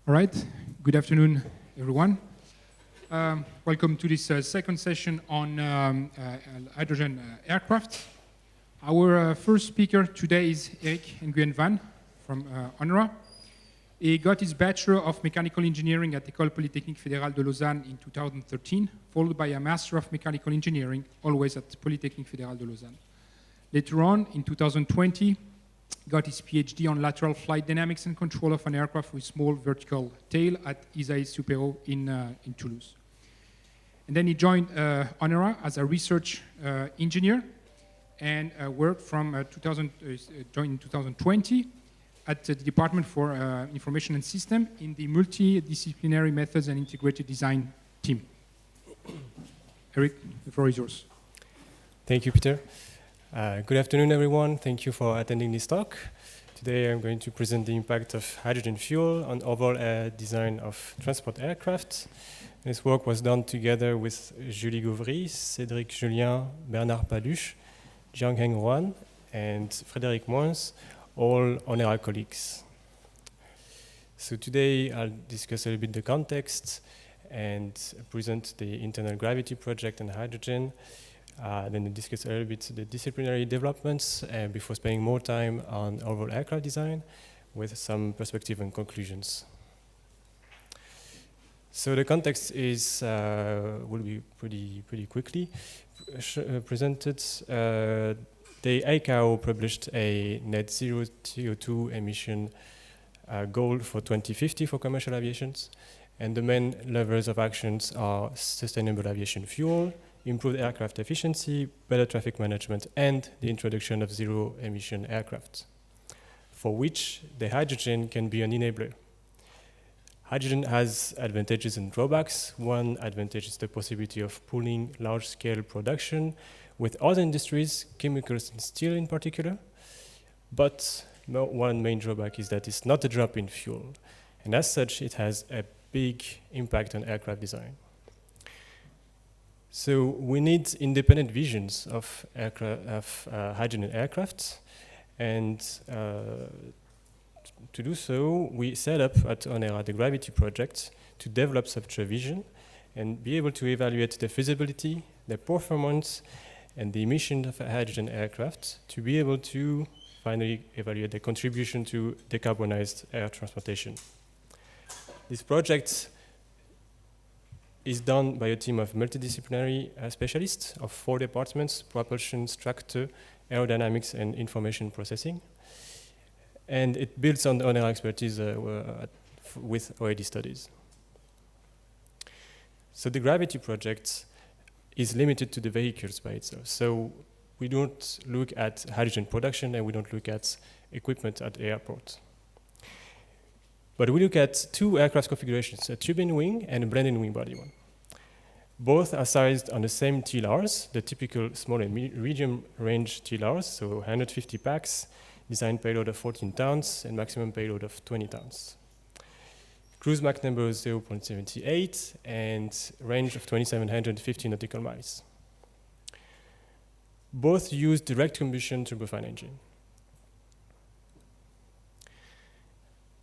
All right, good afternoon, everyone. Welcome to this second session on hydrogen aircraft. Our first speaker today is Nguyen from UNRWA. He got his Bachelor of Mechanical Engineering at École Polytechnique Fédérale de Lausanne in 2013, followed by a Master of Mechanical Engineering, always at Polytechnique Fédérale de Lausanne. Later on, in 2020, got his PhD on lateral flight dynamics and control of an aircraft with small vertical tail at ISAE Supero in Toulouse. And then he joined UNRWA as a research engineer and worked from joined in 2020 at the Department for Information and System in the Multidisciplinary Methods and Integrated Design team. Eric, the floor is yours. Thank you, Peter. Good afternoon, everyone. Thank you for attending this talk. Today I'm going to present the impact of hydrogen fuel on overall design of transport aircraft. This work was done together with Julie Gauvry, Cédric Julien, Bernard Paluche, Jiangheng Nguyen, and Frédéric Moins, all UNRWA colleagues. So today I'll discuss a little bit the context and present the internal gravity project and hydrogen. Then discuss a little bit the disciplinary developments before spending more time on overall aircraft design with some perspective and conclusions. So the context is will be pretty quickly presented. The ICAO published a net zero CO2 emission goal for 2050 for commercial aviations, and the main levers of actions are sustainable aviation fuel, improved aircraft efficiency, better traffic management, and the introduction of zero-emission aircraft, for which the hydrogen can be an enabler. Hydrogen has advantages and drawbacks. One advantage is the possibility of pooling large-scale production with other industries, chemicals and steel in particular. But one main drawback is that it's not a drop in fuel, and as such, it has a big impact on aircraft design. So we need independent visions of hydrogen aircraft, and to do so, we set up at UNRWA the Gravity Project to develop such a vision and be able to evaluate the feasibility, the performance, and the emission of a hydrogen aircraft to be able to finally evaluate the contribution to decarbonized air transportation. This project is done by a team of multidisciplinary specialists of 4 departments: propulsion, structure, aerodynamics, and information processing. And it builds on UNRWA expertise with OAD studies. So the Gravity project is limited to the vehicles by itself. So we don't look at hydrogen production and we don't look at equipment at the airport. But we look at 2 aircraft configurations, a turbine wing and a blended wing body one. Both are sized on the same TLRs, the typical small and medium range TLRs, so 150 packs, design payload of 14 tons and maximum payload of 20 tons. Cruise Mach number is 0.78 and range of 2,750 nautical miles. Both use direct combustion turbofan engine.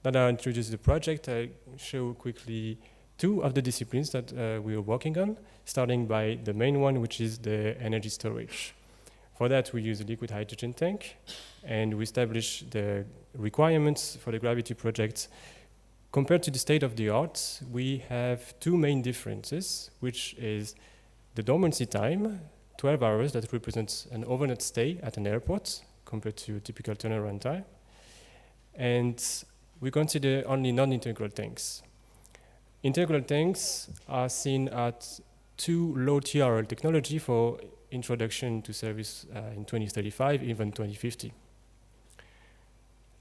Now that I introduce the project, I show quickly 2 of the disciplines that we are working on, starting by the main one, which is the energy storage. For that, we use a liquid hydrogen tank, and we establish the requirements for the Gravity project. Compared to the state of the art, we have 2 main differences, which is the dormancy time, 12 hours, that represents an overnight stay at an airport compared to typical turnaround time. And we consider only non-integral tanks. Integral tanks are seen at 2 low TRL technology for introduction to service in 2035, even 2050.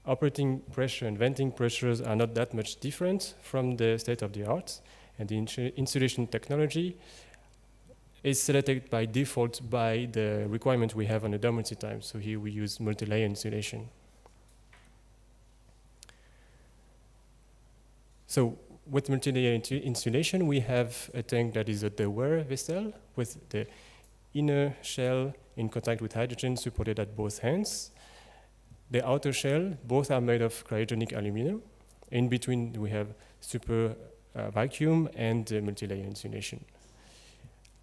Operating pressure and venting pressures are not that much different from the state of the art, and the insulation technology is selected by default by the requirement we have on the dormancy time. So here we use multi-layer insulation. So with multi-layer insulation, we have a tank that is a Dewar vessel with the inner shell in contact with hydrogen supported at both ends. The outer shell, both are made of cryogenic aluminum, In between, we have super vacuum and multi-layer insulation.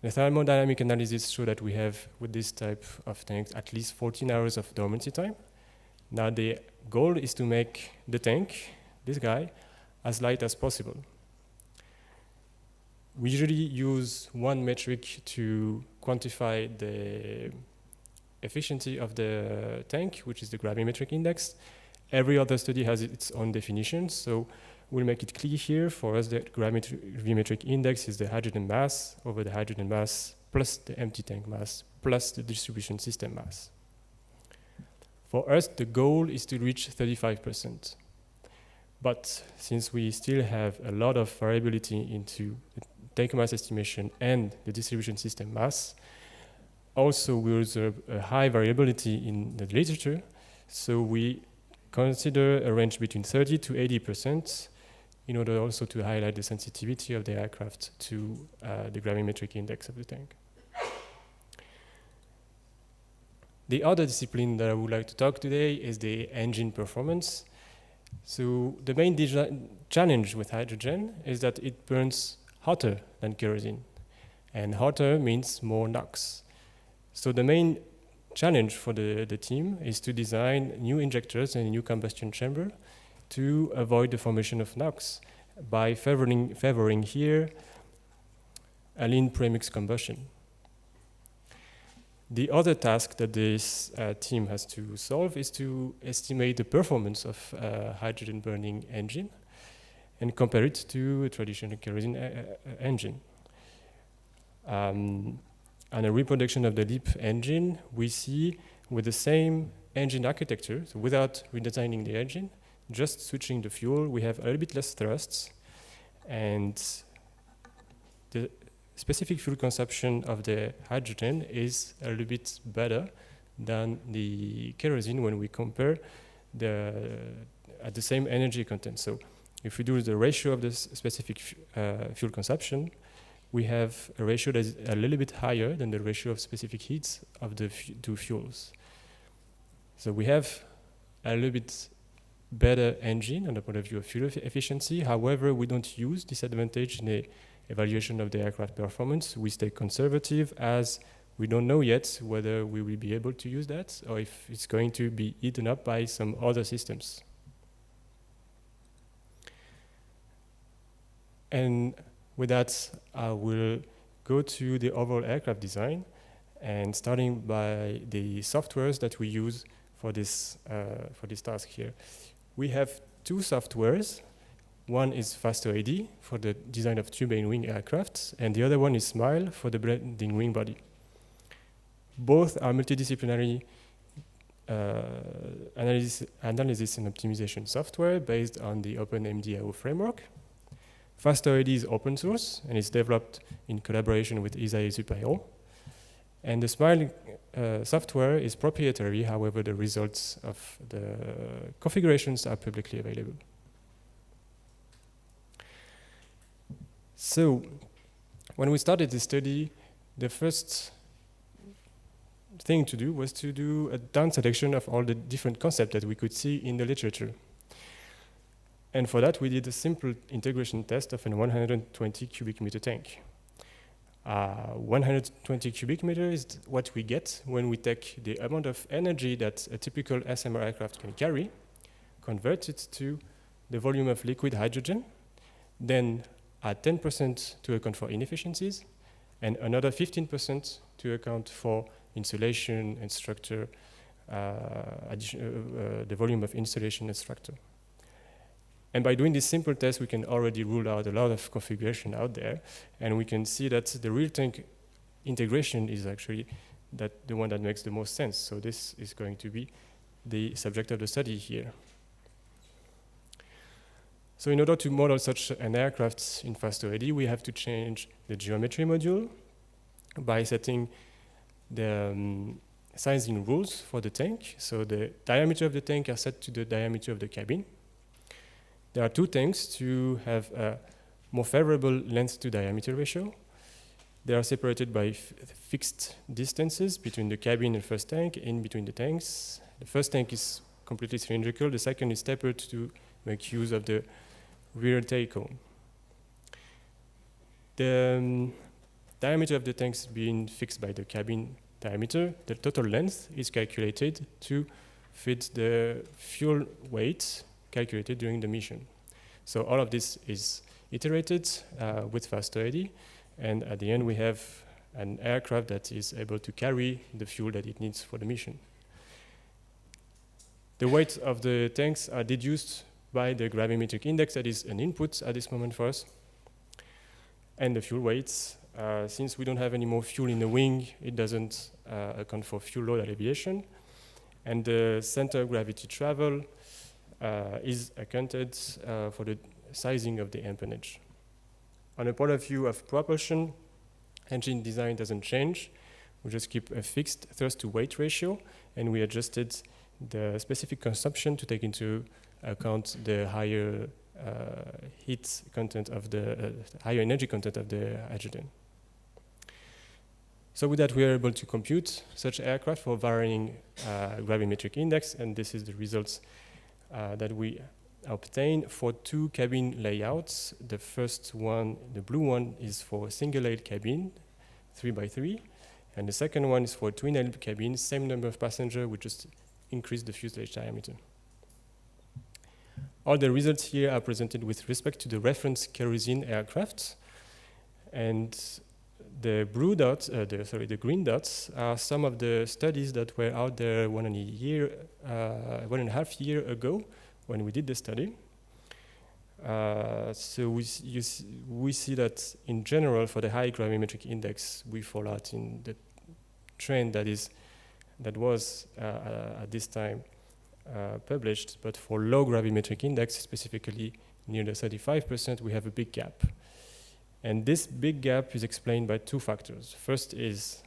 The thermodynamic analysis show that we have, with this type of tanks, at least 14 hours of dormancy time. Now the goal is to make the tank, this guy, as light as possible. We usually use one metric to quantify the efficiency of the tank, which is the gravimetric index. Every other study has its own definition, so we'll make it clear here. For us, the gravimetric index is the hydrogen mass over the hydrogen mass plus the empty tank mass plus the distribution system mass. For us, the goal is to reach 35%. But since we still have a lot of variability into the tank mass estimation and the distribution system mass, also we observe a high variability in the literature, so we consider a range between 30 to 80% in order also to highlight the sensitivity of the aircraft to the gravimetric index of the tank. The other discipline that I would like to talk today is the engine performance. So the main challenge with hydrogen is that it burns hotter than kerosene, and hotter means more NOx. So the main challenge for the team is to design new injectors and a new combustion chamber to avoid the formation of NOx by favoring here a lean premix combustion. The other task that this team has to solve is to estimate the performance of a hydrogen burning engine and compare it to a traditional kerosene engine. And a reproduction of the LEAP engine, we see with the same engine architecture, so without redesigning the engine, just switching the fuel, we have a little bit less thrusts, and the specific fuel consumption of the hydrogen is a little bit better than the kerosene when we compare at the same energy content. So if we do the ratio of the specific fuel consumption, we have a ratio that is a little bit higher than the ratio of specific heats of the two fuels. So we have a little bit better engine on the point of view of fuel efficiency. However, we don't use this advantage in the evaluation of the aircraft performance. We stay conservative as we don't know yet whether we will be able to use that or if it's going to be eaten up by some other systems. And with that, I will go to the overall aircraft design, and starting by the softwares that we use for this task here. We have two softwares. One is FasterAD for the design of turbine wing aircraft, and the other one is SMILE for the blending wing body. Both are multidisciplinary analysis and optimization software based on the OpenMDAO framework. FasterAD is open source and is developed in collaboration with Isae Superior. And the SMILE software is proprietary, however, the results of the configurations are publicly available. So, when we started the study, the first thing to do was to do a down selection of all the different concepts that we could see in the literature. And for that, we did a simple integration test of a 120 cubic meter tank. 120 cubic meter is what we get when we take the amount of energy that a typical SMR aircraft can carry, convert it to the volume of liquid hydrogen, then add 10% to account for inefficiencies, and another 15% to account for insulation and structure, the volume of insulation and structure. And by doing this simple test, we can already rule out a lot of configuration out there, and we can see that the real tank integration is actually the one that makes the most sense. So this is going to be the subject of the study here. So in order to model such an aircraft in FasterAD, we have to change the geometry module by setting the sizing rules for the tank. So the diameter of the tank are set to the diameter of the cabin. There are two tanks to have a more favorable length to diameter ratio. They are separated by fixed distances between the cabin and first tank, in between the tanks. The first tank is completely cylindrical, the second is tapered to make use of the rear take-home. The diameter of the tanks being fixed by the cabin diameter, the total length is calculated to fit the fuel weight calculated during the mission. So all of this is iterated with FASTOID, and at the end we have an aircraft that is able to carry the fuel that it needs for the mission. The weight of the tanks are deduced by the gravimetric index that is an input at this moment for us. And the fuel weights, since we don't have any more fuel in the wing, it doesn't account for fuel load alleviation. And the center of gravity travel is accounted for the sizing of the empennage. On a point of view of propulsion, engine design doesn't change. We just keep a fixed thrust to weight ratio, and we adjusted the specific consumption to take into account the higher heat content of the higher energy content of the hydrogen. So with that, we are able to compute such aircraft for varying gravimetric index, and this is the results that we obtained for two cabin layouts. The first one, the blue one, is for single-aisle cabin, 3x3, and the second one is for twin-aisle cabin, same number of passengers, we just increase the fuselage diameter. All the results here are presented with respect to the reference kerosene aircraft, and the blue dots, the green dots are some of the studies that were out there 1.5 years ago when we did the study. So we see that in general for the high gravimetric index, we fall out in the trend that was at this time published, but for low gravimetric index, specifically near the 35%, we have a big gap. And this big gap is explained by two factors. First is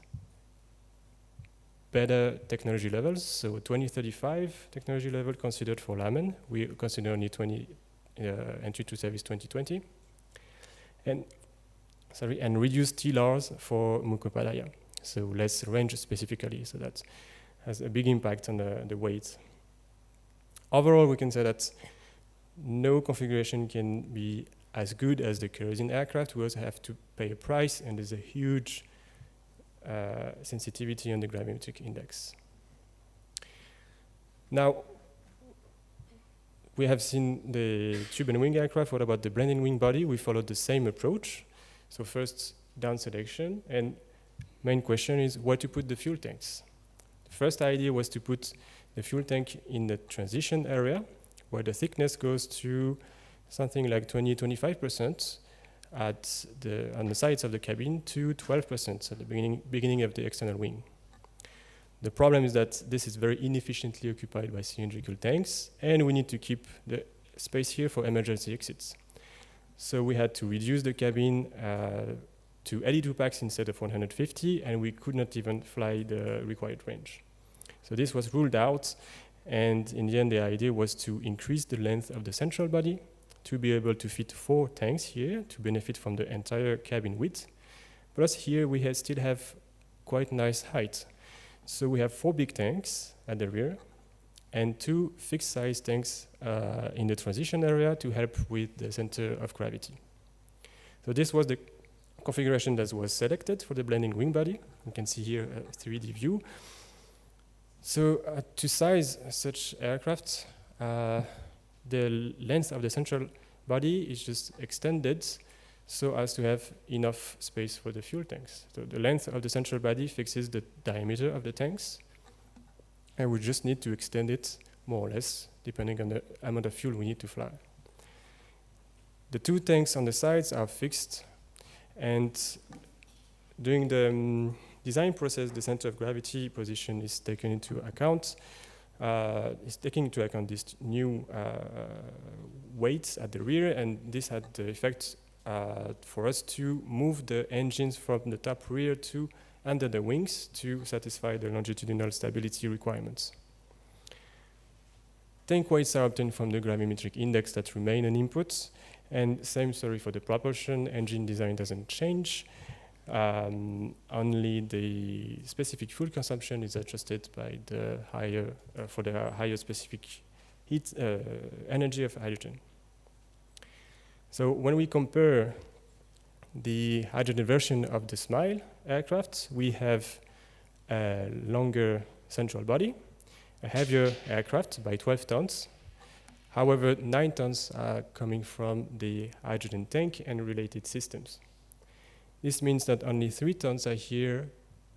better technology levels, so 2035 technology level considered for Lamen. We consider only entry to service 2020. And reduced TLRs for Mukhopadhyay, so less range specifically, so that has a big impact on the weight. Overall, we can say that no configuration can be as good as the kerosene aircraft. We also have to pay a price, and there's a huge sensitivity on the gravimetric index. Now, we have seen the tube and wing aircraft. What about the blended wing body? We followed the same approach. So first, down selection, and main question is where to put the fuel tanks. The first idea was to put the fuel tank in the transition area, where the thickness goes to something like 20-25% on the sides of the cabin to 12% at the beginning of the external wing. The problem is that this is very inefficiently occupied by cylindrical tanks, and we need to keep the space here for emergency exits. So we had to reduce the cabin to 82 packs instead of 150, and we could not even fly the required range. So this was ruled out, and in the end, the idea was to increase the length of the central body to be able to fit 4 tanks here to benefit from the entire cabin width. Plus here we still have quite nice height. So we have 4 big tanks at the rear and 2 fixed size tanks in the transition area to help with the center of gravity. So this was the configuration that was selected for the blending wing body. You can see here a 3D view. So to size such aircraft, the length of the central body is just extended so as to have enough space for the fuel tanks. So the length of the central body fixes the diameter of the tanks, and we just need to extend it more or less, depending on the amount of fuel we need to fly. The 2 tanks on the sides are fixed, and during the design process, the center of gravity position is taken into account. Is taking into account this new weights at the rear, and this had the effect for us to move the engines from the top rear to under the wings to satisfy the longitudinal stability requirements. Tank weights are obtained from the gravimetric index that remain an input, and same story for the propulsion. Engine design doesn't change. Only the specific fuel consumption is adjusted by the higher, for the higher specific energy of hydrogen. So when we compare the hydrogen version of the SMILE aircraft, we have a longer central body, a heavier aircraft by 12 tons. However, 9 tons are coming from the hydrogen tank and related systems. This means that only 3 tons are here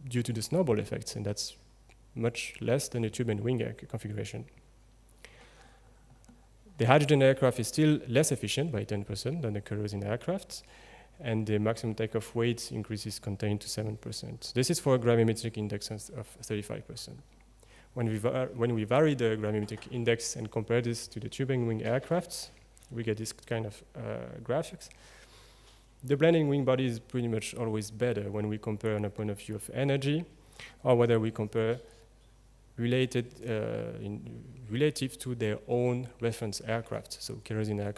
due to the snowball effects, and that's much less than the tube and wing configuration. The hydrogen aircraft is still less efficient by 10% than the kerosene aircraft, and the maximum takeoff weight increases contained to 7%. This is for a gravimetric index of 35%. When we vary the gravimetric index and compare this to the tube and wing aircrafts, we get this kind of graphics. The blending wing body is pretty much always better when we compare on a point of view of energy, or whether we compare relative to their own reference aircraft, so kerosene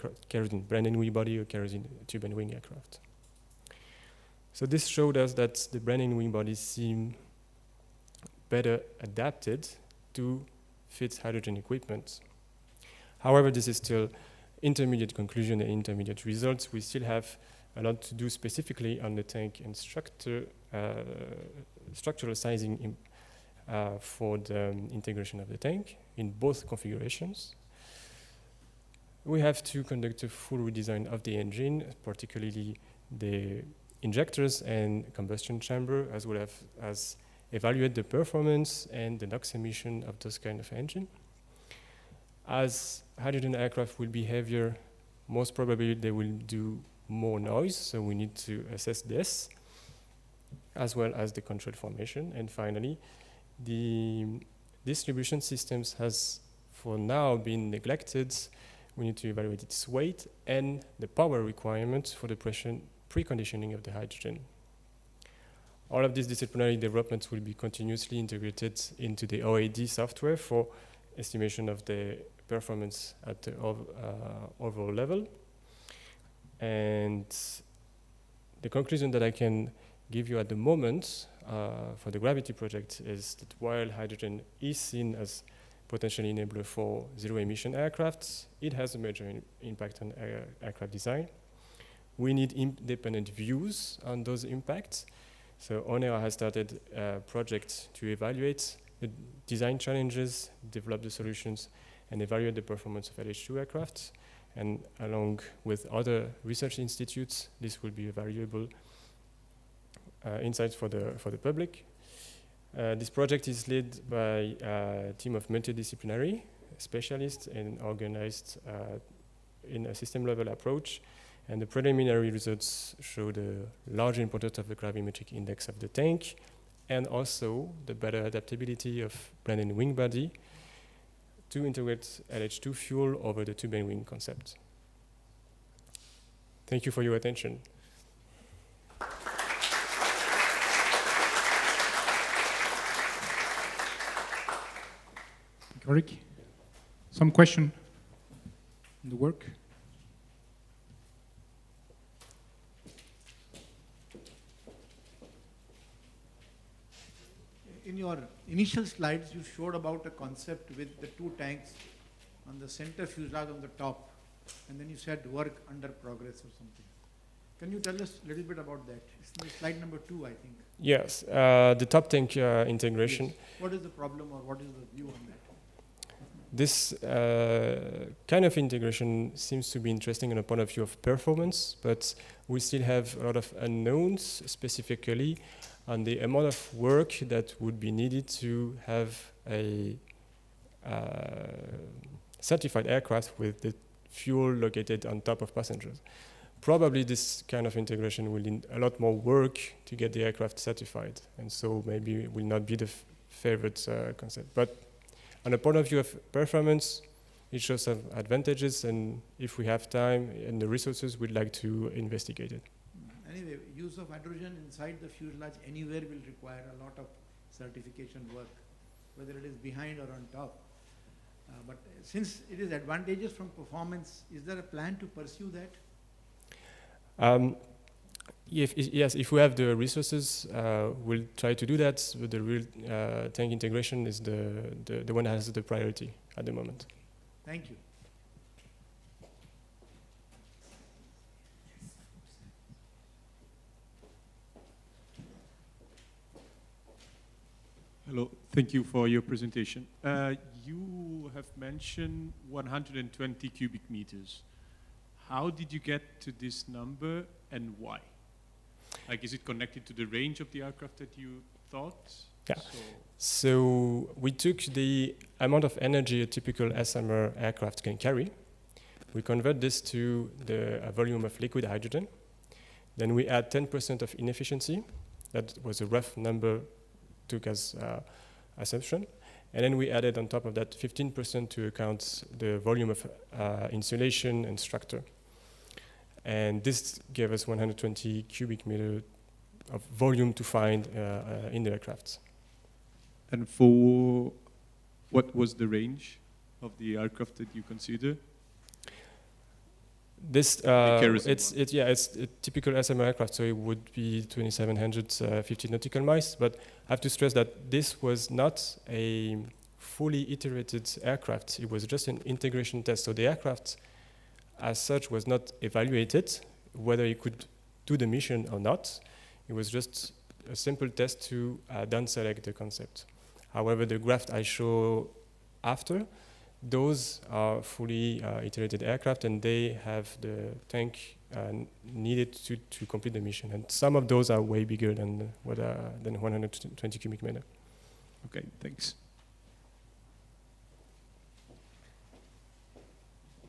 blending wing body or kerosene tube and wing aircraft. So this showed us that the blending wing bodies seem better adapted to fit hydrogen equipment. However, this is still intermediate conclusion and intermediate results. We still have a lot to do specifically on the tank and structural sizing for the integration of the tank in both configurations. We have to conduct a full redesign of the engine, particularly the injectors and combustion chamber, as well as evaluate the performance and the NOx emission of those kind of engine. As hydrogen aircraft will be heavier, most probably they will do more noise, so we need to assess this, as well as the control formation. And finally, the distribution systems has for now been neglected. We need to evaluate its weight and the power requirements for the preconditioning of the hydrogen. All of these disciplinary developments will be continuously integrated into the OAD software for estimation of the performance at the overall level. And the conclusion that I can give you at the moment for the Gravity project is that while hydrogen is seen as potentially enabler for zero-emission aircraft, it has a major impact on aircraft design. We need independent views on those impacts. So ONERA has started a project to evaluate the design challenges, develop the solutions, and evaluate the performance of LH2 aircraft. And along with other research institutes, this will be a valuable insights for the public. This project is led by a team of multidisciplinary specialists and organized in a system-level approach. And the preliminary results show the large importance of the gravimetric index of the tank, and also the better adaptability of blended wing body to integrate LH2 fuel over the tube and wing concept. Thank you for your attention. Rick, some question on the work? In your initial slides, you showed about a concept with the 2 tanks on the center fuselage on the top, and then you said work under progress or something. Can you tell us a little bit about that? It's in slide number 2, I think. Yes, the top tank integration. Yes. What is the problem, or what is the view on that? This kind of integration seems to be interesting on a point of view of performance, but we still have a lot of unknowns, specifically on the amount of work that would be needed to have a certified aircraft with the fuel located on top of passengers. Probably this kind of integration will need a lot more work to get the aircraft certified, and so maybe it will not be the favorite concept. But on a point of view of performance, it shows some advantages, and if we have time and the resources, we'd like to investigate it. Anyway, use of hydrogen inside the fuselage anywhere will require a lot of certification work, whether it is behind or on top. But since it is advantageous from performance, is there a plan to pursue that? Yes, if we have the resources, we'll try to do that, but the real tank integration is the one that has the priority at the moment. Thank you. Hello, thank you for your presentation. You have mentioned 120 cubic meters. How did you get to this number and why? Like, is it connected to the range of the aircraft that you thought? Yeah. So we took the amount of energy a typical SMR aircraft can carry. We convert this to the volume of liquid hydrogen. Then we add 10% of inefficiency. That was a rough number took as assumption. And then we added on top of that 15% to account the volume of insulation and structure. And this gave us 120 cubic meter of volume to find in the aircraft. And for what was the range of the aircraft that you consider? This it's a typical SMR aircraft, so it would be 2,750 nautical miles. But I have to stress that this was not a fully iterated aircraft. It was just an integration test. So the aircraft, as such, was not evaluated whether it could do the mission or not. It was just a simple test to down select the concept. However, the graph I show after, those are fully iterated aircraft, and they have the tank needed to complete the mission. And some of those are way bigger than 120 cubic meter. Okay, thanks.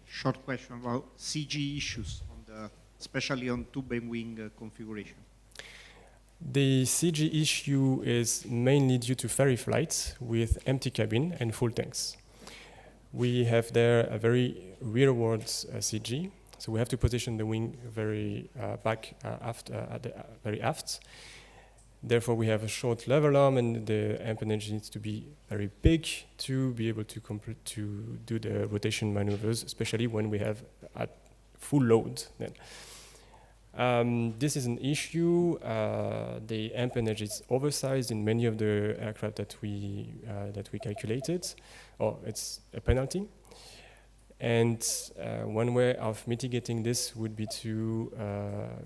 Short question about CG issues, especially on tube and wing configuration. The CG issue is mainly due to ferry flights with empty cabin and full tanks. We have there a very rearwards CG, so we have to position the wing very back very aft. Therefore, we have a short level arm, and the empennage needs to be very big to be able to do the rotation maneuvers, especially when we have at full load. Then. This is an issue. The empennage is oversized in many of the aircraft that we calculated, or it's a penalty. And one way of mitigating this would be to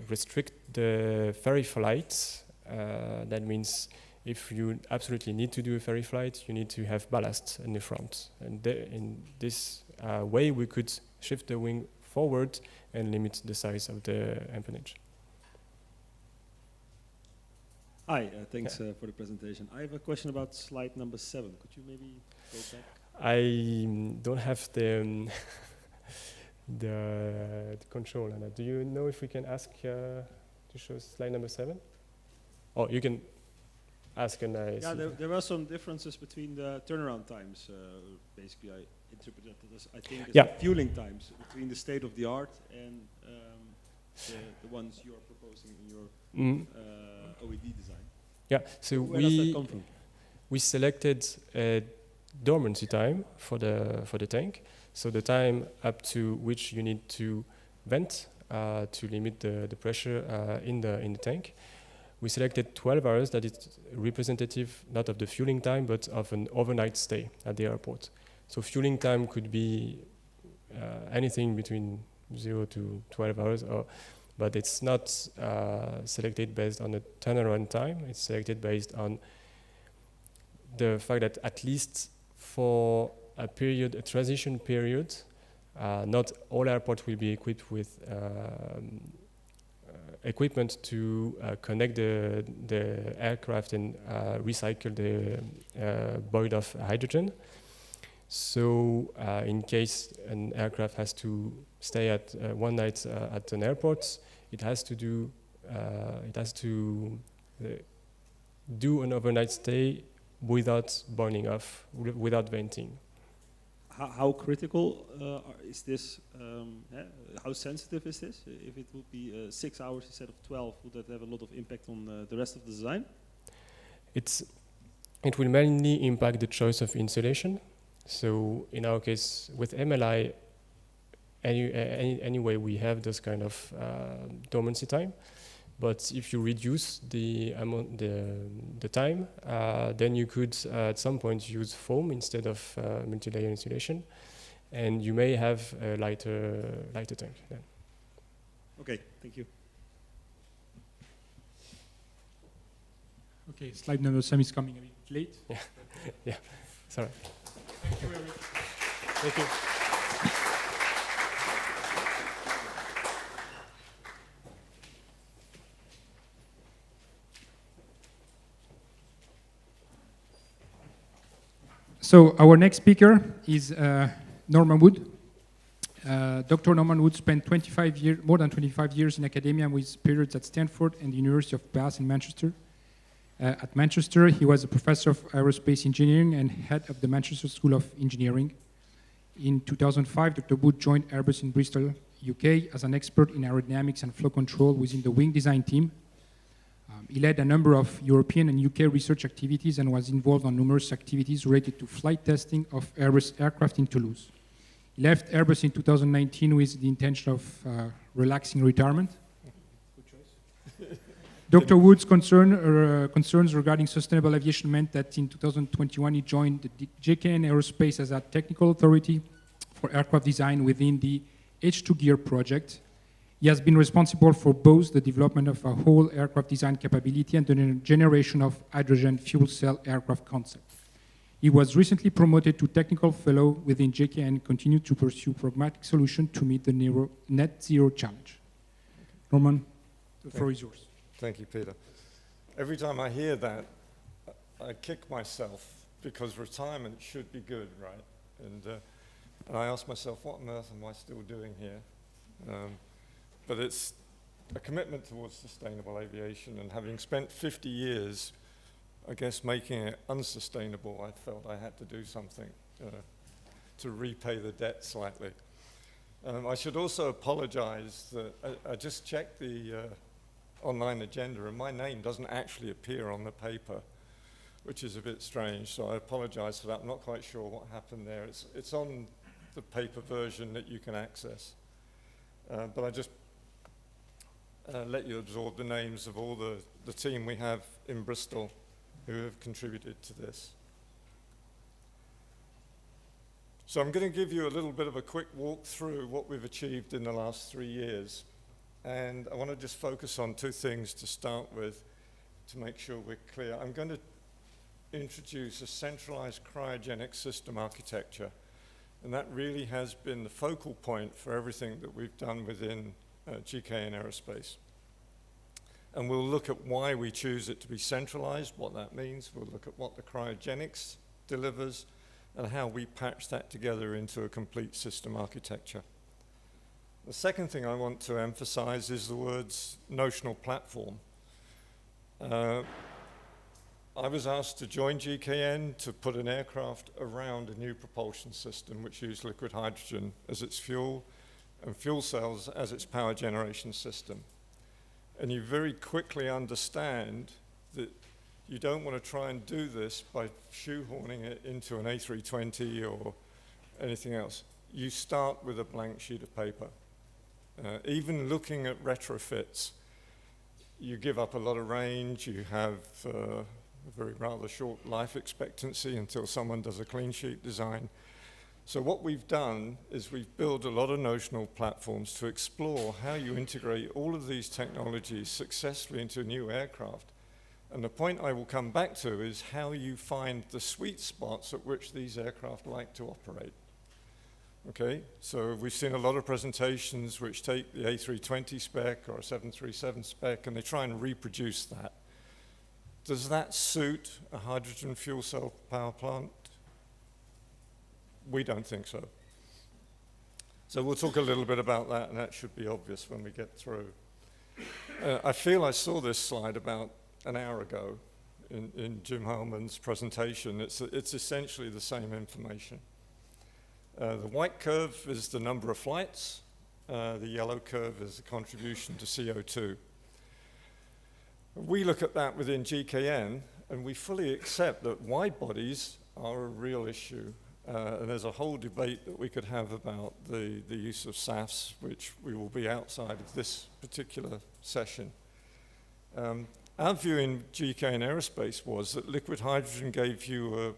restrict the ferry flight. That means if you absolutely need to do a ferry flight, you need to have ballast in the front. And in this way, we could shift the wing forward and limit the size of the empennage. Hi, thanks for the presentation. I have a question about slide number 7. Could you maybe go back? I don't have the control on that. Do you know if we can ask to show slide number 7? Oh, you can ask and I Yeah, see. there are some differences between the turnaround times. Basically, I interpreted it as, I think, as Yeah. the fueling times between the state of the art and the ones you are proposing in your OED design. Yeah, so Where does that come from? we selected a dormancy time for the tank. So the time up to which you need to vent to limit the pressure in the tank. We selected 12 hours. That is representative not of the fueling time, but of an overnight stay at the airport. So fueling time could be anything between 0 to 12 hours, but it's not selected based on the turnaround time. It's selected based on the fact that at least for a transition period, not all airports will be equipped with equipment to connect the aircraft and recycle the boiled off hydrogen. So in case an aircraft has to stay at one night at an airport, it has to do an overnight stay without burning off, without venting. How critical is this? How sensitive is this? If it would be 6 hours instead of 12, would that have a lot of impact on the rest of the design? It will mainly impact the choice of insulation. So in our case, with MLI, anyway, we have this kind of dormancy time. But if you reduce the time, then you could at some point use foam instead of multi-layer insulation. and you may have a lighter tank then. Okay, thank you. Okay, slide number 7 is coming a bit late. Yeah, sorry. Thank you very much. Thank you. So our next speaker is Norman Wood. Dr. Norman Wood spent more than 25 years in academia with periods at Stanford and the University of Bath in Manchester. At Manchester, he was a professor of aerospace engineering and head of the Manchester School of Engineering. In 2005, Dr. Wood joined Airbus in Bristol, UK, as an expert in aerodynamics and flow control within the wing design team. He led a number of European and UK research activities and was involved on numerous activities related to flight testing of Airbus aircraft in Toulouse. He left Airbus in 2019 with the intention of relaxing retirement. Dr. Wood's concerns regarding sustainable aviation meant that in 2021 he joined the JKN Aerospace as a technical authority for aircraft design within the H2 Gear project. He has been responsible for both the development of a whole aircraft design capability and the generation of hydrogen fuel cell aircraft concept. He was recently promoted to technical fellow within JKN and continued to pursue pragmatic solutions to meet the net zero challenge. Norman, the floor is yours. Thank you, Peter. Every time I hear that, I kick myself because retirement should be good, right? And I ask myself, what on earth am I still doing here? But it's a commitment towards sustainable aviation, and having spent 50 years, I guess, making it unsustainable, I felt I had to do something to repay the debt slightly. I should also apologize that I just checked the online agenda, and my name doesn't actually appear on the paper, which is a bit strange, so I apologize for that. I'm not quite sure what happened there. It's on the paper version that you can access. But I just let you absorb the names of all the team we have in Bristol who have contributed to this. So I'm going to give you a little bit of a quick walk through what we've achieved in the last 3 years. And I want to just focus on 2 things to start with to make sure we're clear. I'm going to introduce a centralized cryogenic system architecture. And that really has been the focal point for everything that we've done within GKN Aerospace. And we'll look at why we choose it to be centralized, what that means. We'll look at what the cryogenics delivers and how we patch that together into a complete system architecture. The second thing I want to emphasize is the words notional platform. I was asked to join GKN to put an aircraft around a new propulsion system which used liquid hydrogen as its fuel and fuel cells as its power generation system. And you very quickly understand that you don't want to try and do this by shoehorning it into an A320 or anything else. You start with a blank sheet of paper. Even looking at retrofits, you give up a lot of range, you have a very rather short life expectancy until someone does a clean sheet design. So what we've done is we've built a lot of notional platforms to explore how you integrate all of these technologies successfully into a new aircraft. And the point I will come back to is how you find the sweet spots at which these aircraft like to operate. Okay, so we've seen a lot of presentations which take the A320 spec or a 737 spec and they try and reproduce that. Does that suit a hydrogen fuel cell power plant? We don't think so. So we'll talk a little bit about that, and that should be obvious when we get through. I feel I saw this slide about an hour ago in Jim Hellman's presentation. It's essentially the same information. The white curve is the number of flights. The yellow curve is the contribution to CO2. We look at that within GKN, and we fully accept that wide bodies are a real issue. And there's a whole debate that we could have about the use of SAFs, which we will be outside of this particular session. Our view in GKN Aerospace was that liquid hydrogen gave you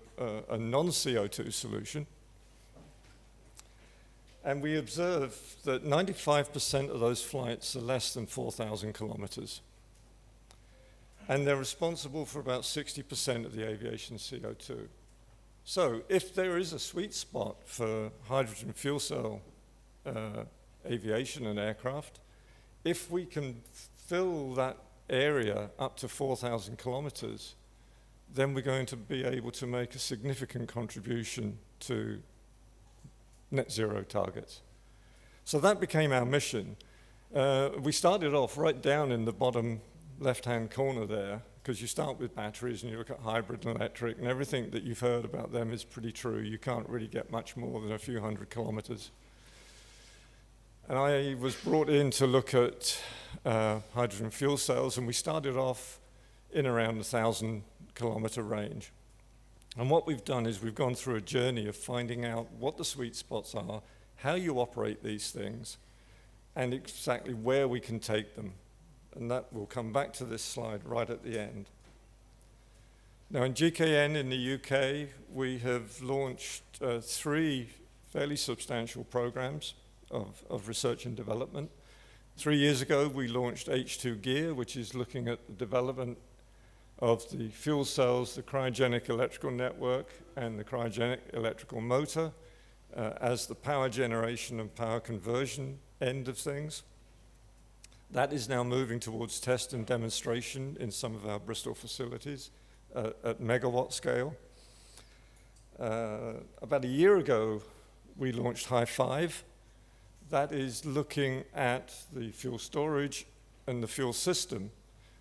a non-CO2 solution. And we observe that 95% of those flights are less than 4,000 kilometers. And they're responsible for about 60% of the aviation CO2. So if there is a sweet spot for hydrogen fuel cell aviation and aircraft, if we can fill that area up to 4,000 kilometers, then we're going to be able to make a significant contribution to net zero targets. So that became our mission. We started off right down in the bottom left-hand corner there, because you start with batteries and you look at hybrid and electric, and everything that you've heard about them is pretty true. You can't really get much more than a few hundred kilometers. And I was brought in to look at hydrogen fuel cells, and we started off in around the 1,000-kilometer range. And what we've done is we've gone through a journey of finding out what the sweet spots are, how you operate these things, and exactly where we can take them. And that will come back to this slide right at the end. Now in GKN in the UK, we have launched 3 fairly substantial programs of research and development. 3 years ago, we launched H2 Gear, which is looking at the development of the fuel cells, the cryogenic electrical network, and the cryogenic electrical motor as the power generation and power conversion end of things. That is now moving towards test and demonstration in some of our Bristol facilities at megawatt scale. About a year ago, we launched High 5. That is looking at the fuel storage and the fuel system.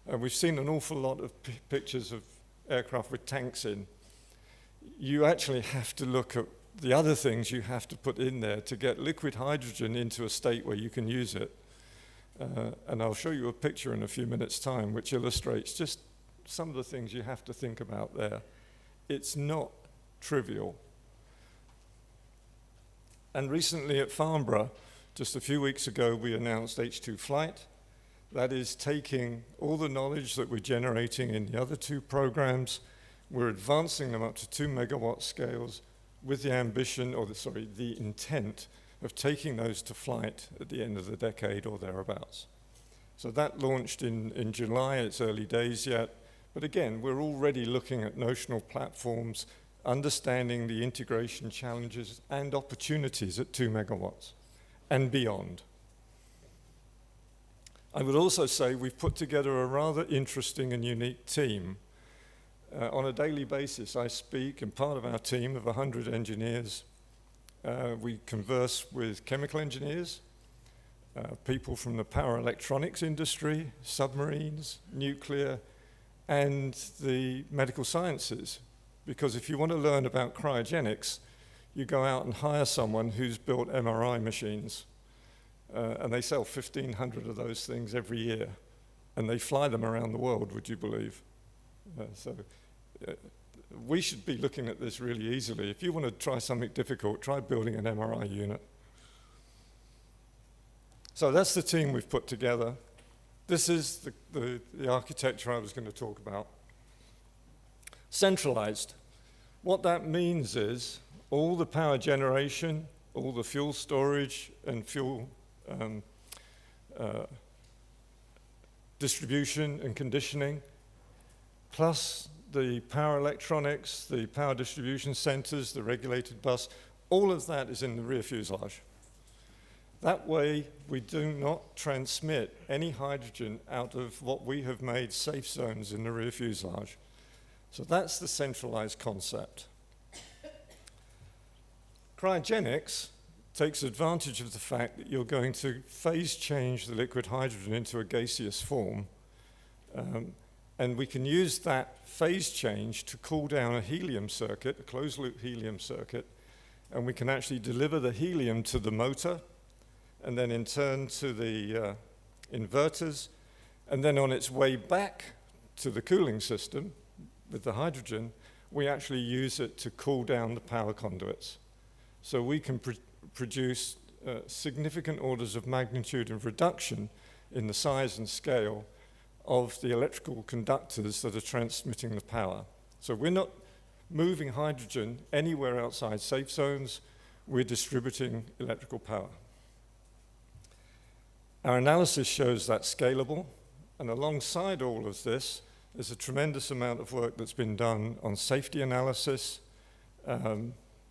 We've seen an awful lot of pictures of aircraft with tanks in. You actually have to look at the other things you have to put in there to get liquid hydrogen into a state where you can use it. And I'll show you a picture in a few minutes' time which illustrates just some of the things you have to think about there. It's not trivial. And recently at Farnborough, just a few weeks ago, we announced H2 Flight. That is taking all the knowledge that we're generating in the other 2 programs, we're advancing them up to 2 megawatt scales with the ambition, or the intent of taking those to flight at the end of the decade or thereabouts. So that launched in July. It's early days yet, but again, we're already looking at notional platforms, understanding the integration challenges and opportunities at 2 megawatts and beyond. I would also say we've put together a rather interesting and unique team. On a daily basis, I speak, and part of our team of 100 engineers, we converse with chemical engineers, people from the power electronics industry, submarines, nuclear, and the medical sciences. Because if you want to learn about cryogenics, you go out and hire someone who's built MRI machines. And they sell 1,500 of those things every year. And they fly them around the world, would you believe? We should be looking at this really easily. If you want to try something difficult, try building an MRI unit. So that's the team we've put together. This is the architecture I was going to talk about. Centralized. What that means is all the power generation, all the fuel storage and fuel distribution and conditioning, plus the power electronics, the power distribution centers, the regulated bus, all of that is in the rear fuselage. That way, we do not transmit any hydrogen out of what we have made safe zones in the rear fuselage. So that's the centralized concept. Cryogenics takes advantage of the fact that you're going to phase change the liquid hydrogen into a gaseous form. And we can use that phase change to cool down a helium circuit, a closed-loop helium circuit, and we can actually deliver the helium to the motor, and then in turn to the inverters, and then on its way back to the cooling system with the hydrogen, we actually use it to cool down the power conduits. So we can produce significant orders of magnitude of reduction in the size and scale of the electrical conductors that are transmitting the power. So we're not moving hydrogen anywhere outside safe zones. we're distributing electrical power. Our analysis shows that's scalable, and alongside all of this, there's a tremendous amount of work that's been done on safety analysis,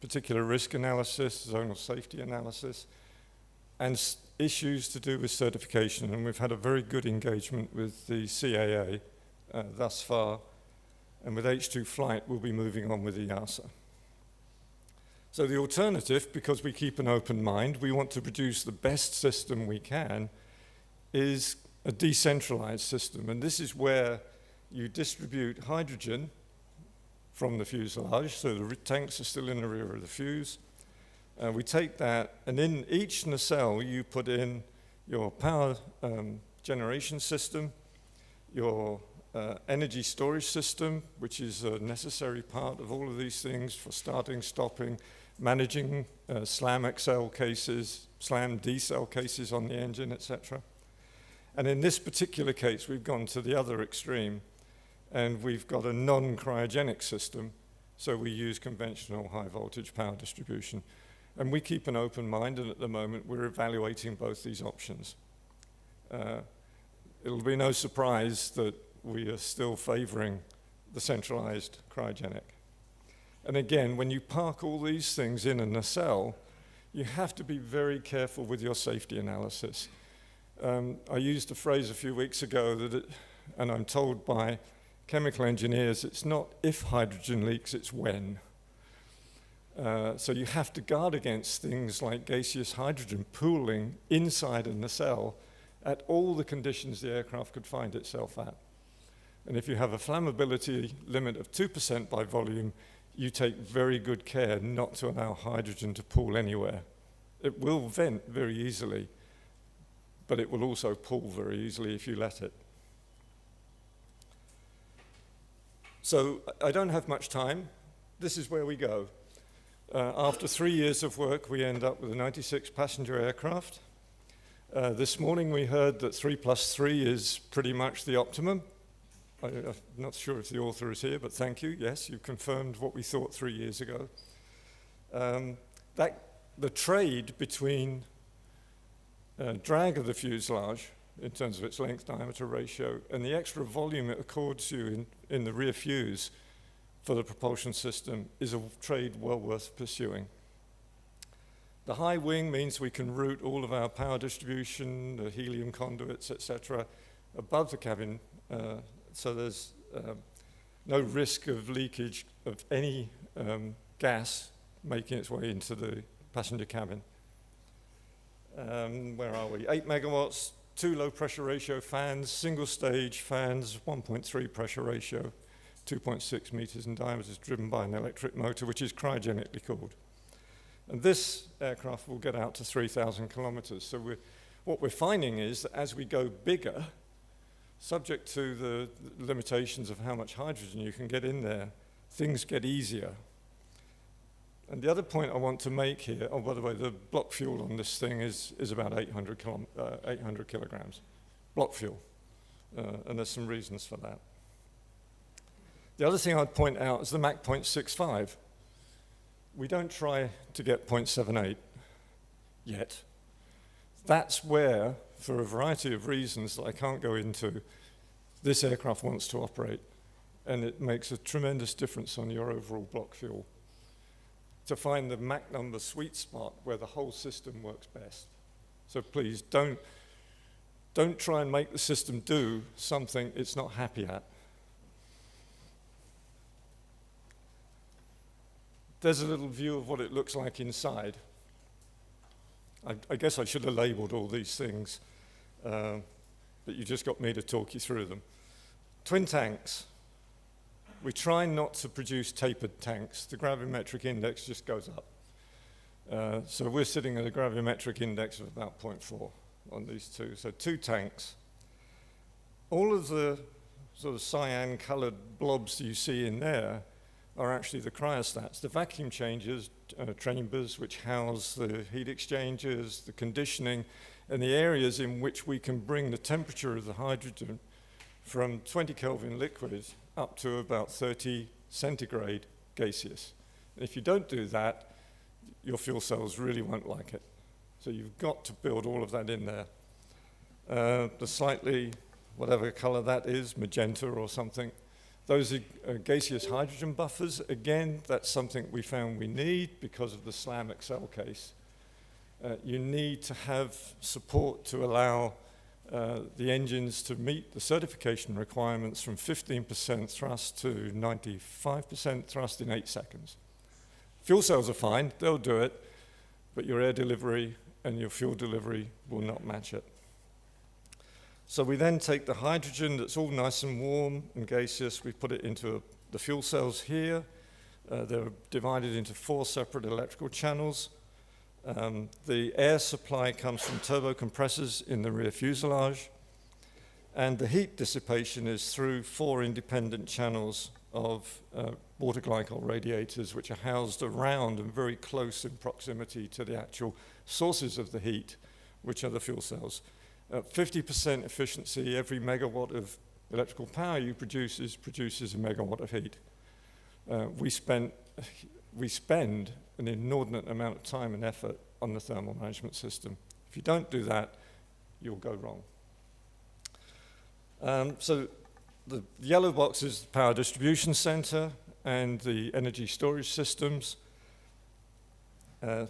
particular risk analysis, zonal safety analysis, and issues to do with certification. And we've had a very good engagement with the CAA thus far, and with H2 flight, we'll be moving on with EASA. So the alternative, because we keep an open mind, we want to produce the best system we can, is a decentralized system. And this is where you distribute hydrogen from the fuselage, so the tanks are still in the rear of the fuse. We take that, and in each nacelle, you put in your power generation system, your energy storage system, which is a necessary part of all of these things for starting, stopping, managing SLAM XL cases, SLAM D-cell cases on the engine, etc. And in this particular case, we've gone to the other extreme, and we've got a non-cryogenic system, so we use conventional high-voltage power distribution. And we keep an open mind, and at the moment, we're evaluating both these options. It'll be no surprise that we are still favoring the centralized cryogenic. And again, when you park all these things in a nacelle, you have to be very careful with your safety analysis. I used a phrase a few weeks ago that, and I'm told by chemical engineers, it's not if hydrogen leaks, it's when. So you have to guard against things like gaseous hydrogen pooling inside a nacelle at all the conditions the aircraft could find itself at. And if you have a flammability limit of 2% by volume, you take very good care not to allow hydrogen to pool anywhere. It will vent very easily, but it will also pool very easily if you let it. So I don't have much time. This is where we go. After 3 years of work, we end up with a 96 passenger aircraft. This morning we heard that 3+3 is pretty much the optimum. I'm not sure if the author is here, but thank you. Yes, you confirmed what we thought 3 years ago. The trade between drag of the fuselage, in terms of its length-diameter ratio, and the extra volume it accords you in the rear fuse for the propulsion system is a trade well worth pursuing. The high wing means we can route all of our power distribution, the helium conduits, etc., above the cabin, so there's no risk of leakage of any gas making its way into the passenger cabin. Where are we? 8 megawatts, 2 low pressure ratio fans, single stage fans, 1.3 pressure ratio, 2.6 meters in diameter, driven by an electric motor, which is cryogenically cooled. And this aircraft will get out to 3,000 kilometers. So what we're finding is that as we go bigger, subject to the limitations of how much hydrogen you can get in there, things get easier. And the other point I want to make here, oh, by the way, the block fuel on this thing is about 800 kilograms, block fuel. And there's some reasons for that. The other thing I'd point out is the Mach 0.65. We don't try to get 0.78 yet. That's where, for a variety of reasons that I can't go into, this aircraft wants to operate. And it makes a tremendous difference on your overall block fuel to find the Mach number sweet spot where the whole system works best. So please don't try and make the system do something it's not happy at. There's a little view of what it looks like inside. I guess I should have labeled all these things, but you just got me to talk you through them. Twin tanks. We try not to produce tapered tanks. The gravimetric index just goes up. So we're sitting at a gravimetric index of about 0.4 on these two. So 2 tanks. All of the sort of cyan-colored blobs you see in there are actually the cryostats, the vacuum chambers which house the heat exchangers, the conditioning, and the areas in which we can bring the temperature of the hydrogen from 20 Kelvin liquid up to about 30 centigrade gaseous. If you don't do that, your fuel cells really won't like it. So you've got to build all of that in there. The slightly, whatever color that is, magenta or something, those are gaseous hydrogen buffers. Again, that's something we found we need because of the SLAM Excel case. You need to have support to allow the engines to meet the certification requirements from 15% thrust to 95% thrust in 8 seconds. Fuel cells are fine, they'll do it, but your air delivery and your fuel delivery will not match it. So we then take the hydrogen that's all nice and warm and gaseous, we put it into the fuel cells here. They're divided into 4 separate electrical channels. The air supply comes from turbo compressors in the rear fuselage, and the heat dissipation is through 4 independent channels of water glycol radiators, which are housed around and very close in proximity to the actual sources of the heat, which are the fuel cells. 50% efficiency, every megawatt of electrical power you produces a megawatt of heat. We spend an inordinate amount of time and effort on the thermal management system. If you don't do that, you'll go wrong. So the yellow box is the power distribution center and the energy storage systems.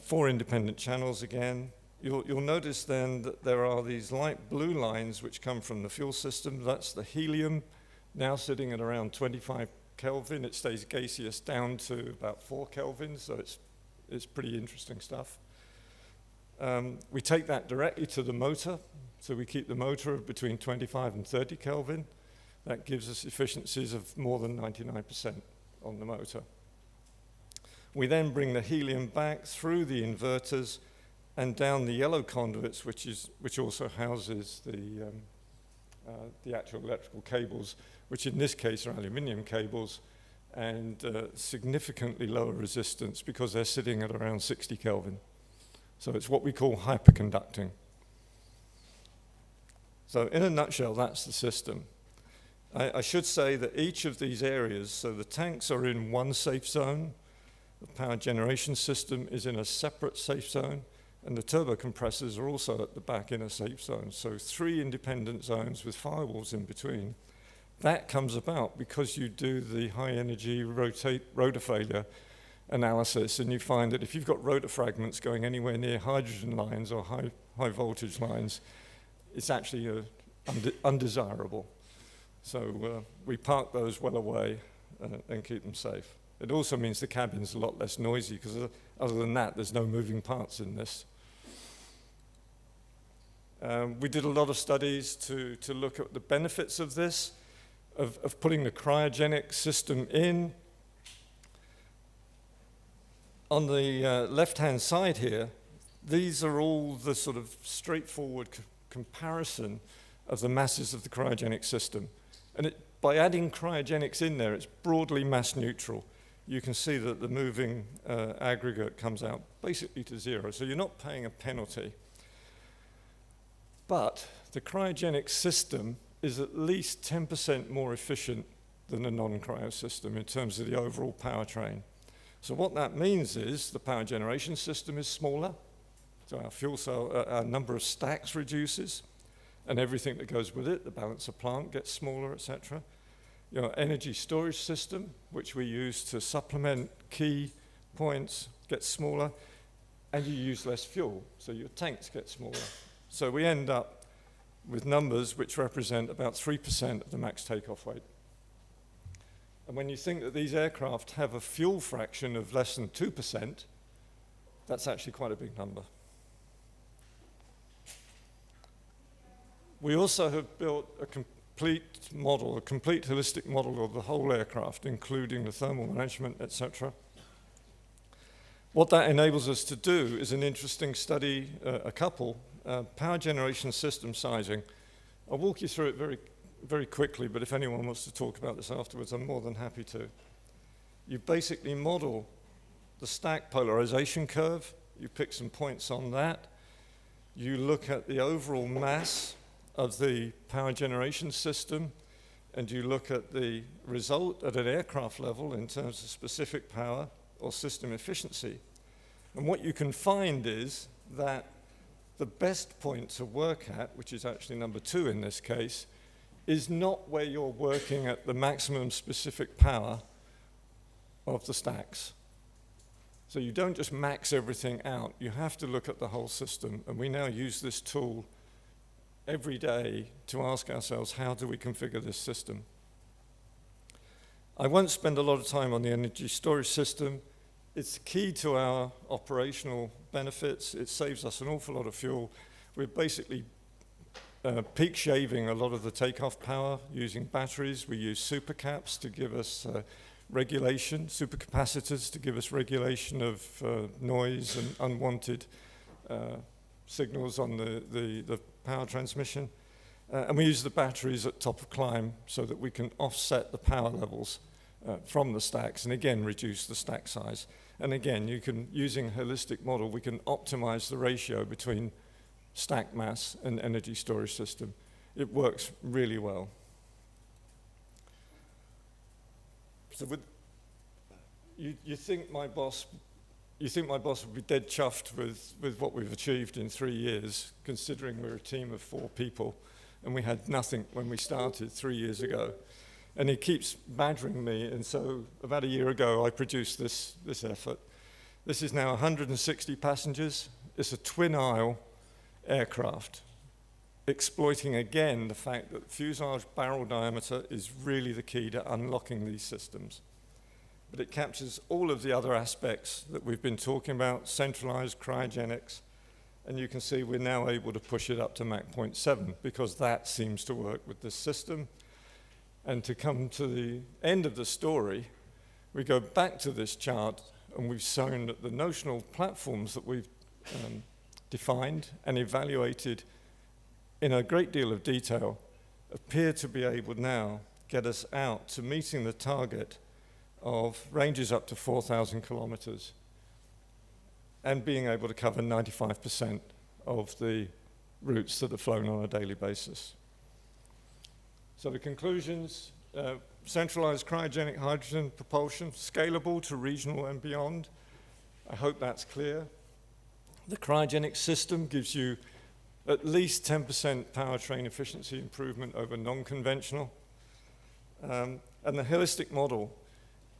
4 independent channels again. You'll notice then that there are these light blue lines which come from the fuel system. That's the helium, now sitting at around 25 Kelvin. It stays gaseous down to about 4 Kelvin, so it's pretty interesting stuff. We take that directly to the motor, so we keep the motor between 25 and 30 Kelvin. That gives us efficiencies of more than 99% on the motor. We then bring the helium back through the inverters and down the yellow conduits, which also houses the actual electrical cables, which in this case are aluminium cables, and significantly lower resistance because they're sitting at around 60 Kelvin. So it's what we call hyperconducting. So in a nutshell, that's the system. I should say that each of these areas, so the tanks are in one safe zone, the power generation system is in a separate safe zone, and the turbo compressors are also at the back in a safe zone. So 3 independent zones with firewalls in between. That comes about because you do the high energy rotor failure analysis, and you find that if you've got rotor fragments going anywhere near hydrogen lines or high voltage lines, it's actually undesirable. So we park those well away and keep them safe. It also means the cabin's a lot less noisy because other than that, there's no moving parts in this. We did a lot of studies to look at the benefits of this, of putting the cryogenic system in. On the left-hand side here, these are all the sort of straightforward comparison of the masses of the cryogenic system. And by adding cryogenics in there, it's broadly mass neutral. You can see that the moving aggregate comes out basically to 0, so you're not paying a penalty. But the cryogenic system is at least 10% more efficient than a non-cryo system in terms of the overall powertrain. So what that means is the power generation system is smaller, so our fuel cell, our number of stacks reduces, and everything that goes with it, the balance of plant gets smaller, etc. Your energy storage system, which we use to supplement key points, gets smaller, and you use less fuel, so your tanks get smaller. So we end up with numbers which represent about 3% of the max takeoff weight. And when you think that these aircraft have a fuel fraction of less than 2%, that's actually quite a big number. We also have built a complete model, a complete holistic model of the whole aircraft, including the thermal management, etc. What that enables us to do is an interesting study, power generation system sizing. I'll walk you through it very, very quickly, but if anyone wants to talk about this afterwards, I'm more than happy to. You basically model the stack polarization curve. You pick some points on that. You look at the overall mass of the power generation system, and you look at the result at an aircraft level in terms of specific power or system efficiency. And what you can find is that the best point to work at, which is actually number 2 in this case, is not where you're working at the maximum specific power of the stacks. So you don't just max everything out, you have to look at the whole system, and we now use this tool every day to ask ourselves, how do we configure this system? I won't spend a lot of time on the energy storage system. It's key to our operational benefits. It saves us an awful lot of fuel. We're basically peak shaving a lot of the takeoff power using batteries. We use supercaps to give us regulation, supercapacitors to give us regulation of noise and unwanted signals on the power transmission. And we use the batteries at top of climb so that we can offset the power levels from the stacks and again reduce the stack size. And again, using a holistic model, we can optimize the ratio between stack mass and energy storage system. It works really well. So you think my boss would be dead chuffed with what we've achieved in 3 years, considering we're a team of 4 people, and we had nothing when we started 3 years ago. And he keeps badgering me, and so about a year ago I produced this effort. This is now 160 passengers. It's a twin-aisle aircraft, exploiting again the fact that fuselage barrel diameter is really the key to unlocking these systems. But it captures all of the other aspects that we've been talking about, centralized cryogenics, and you can see we're now able to push it up to Mach 0.7 because that seems to work with this system. And to come to the end of the story, we go back to this chart and we've shown that the notional platforms that we've defined and evaluated in a great deal of detail appear to be able now get us out to meeting the target of ranges up to 4,000 kilometers and being able to cover 95% of the routes that are flown on a daily basis. So the conclusions, centralized cryogenic hydrogen propulsion, scalable to regional and beyond. I hope that's clear. The cryogenic system gives you at least 10% powertrain efficiency improvement over non-conventional. And the holistic model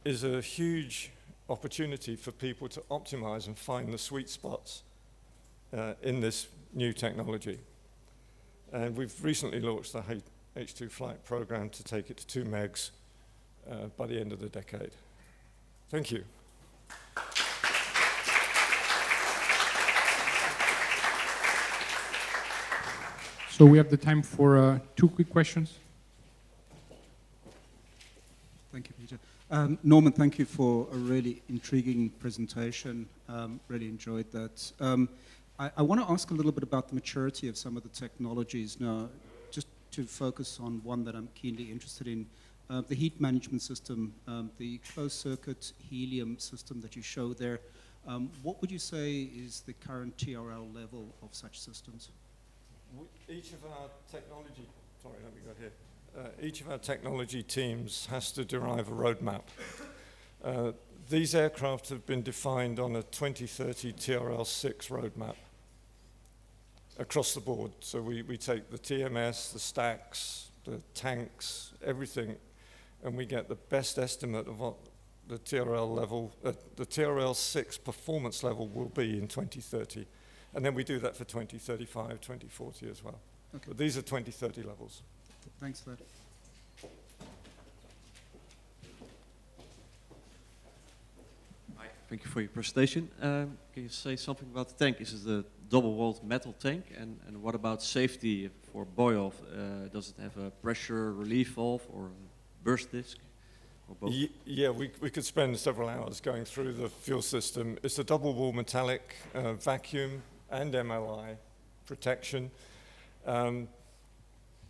is a huge opportunity for people to optimize and find the sweet spots in this new technology. And we've recently launched the H2 flight program to take it to 2 megs by the end of the decade. Thank you. So we have the time for 2 quick questions. Thank you, Peter. Norman, thank you for a really intriguing presentation. Really enjoyed that. I want to ask a little bit about the maturity of some of the technologies now, just to focus on one that I'm keenly interested in. The heat management system, the closed circuit helium system that you show there. What would you say is the current TRL level of such systems? Each of our technology, sorry, let me go here. Each of our technology teams has to derive a roadmap. These aircraft have been defined on a 2030 TRL-6 roadmap across the board. So we take the TMS, the stacks, the tanks, everything, and we get the best estimate of what the TRL level, the TRL-6 performance level will be in 2030. And then we do that for 2035, 2040 as well. Okay. But these are 2030 levels. Thanks for that. Hi, thank you for your presentation. Can you say something about the tank? Is it a double-walled metal tank? And what about safety for boil-off? Does it have a pressure relief valve or a burst disc? Or both? Yeah, we could spend several hours going through the fuel system. It's a double-wall metallic vacuum and MLI protection.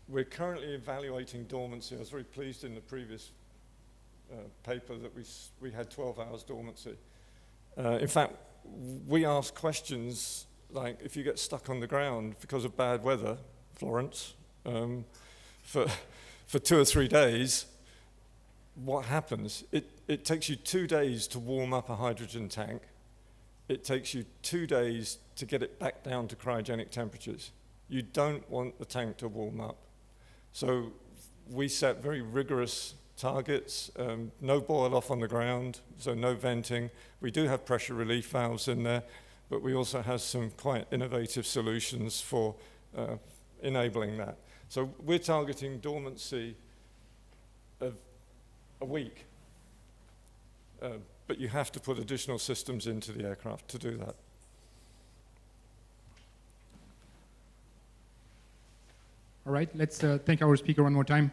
We're currently evaluating dormancy. I was very pleased in the previous paper that we had 12 hours dormancy. In fact, we ask questions like, if you get stuck on the ground because of bad weather, Florence, for 2 or 3 days, what happens? It takes you 2 days to warm up a hydrogen tank, it takes you 2 days to get it back down to cryogenic temperatures. You don't want the tank to warm up. So we set very rigorous targets, no boil off on the ground, so no venting. We do have pressure relief valves in there, but we also have some quite innovative solutions for enabling that. So we're targeting dormancy of a week, but you have to put additional systems into the aircraft to do that. All right, let's thank our speaker one more time.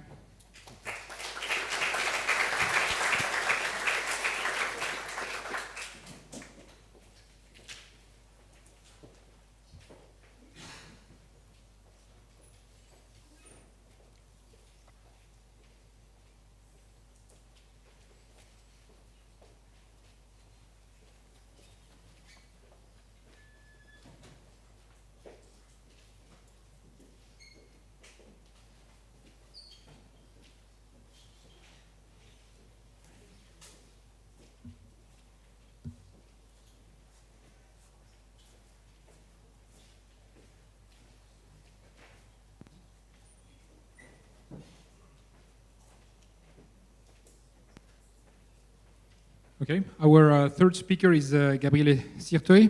Okay, our third speaker is Gabriele Sirtoe.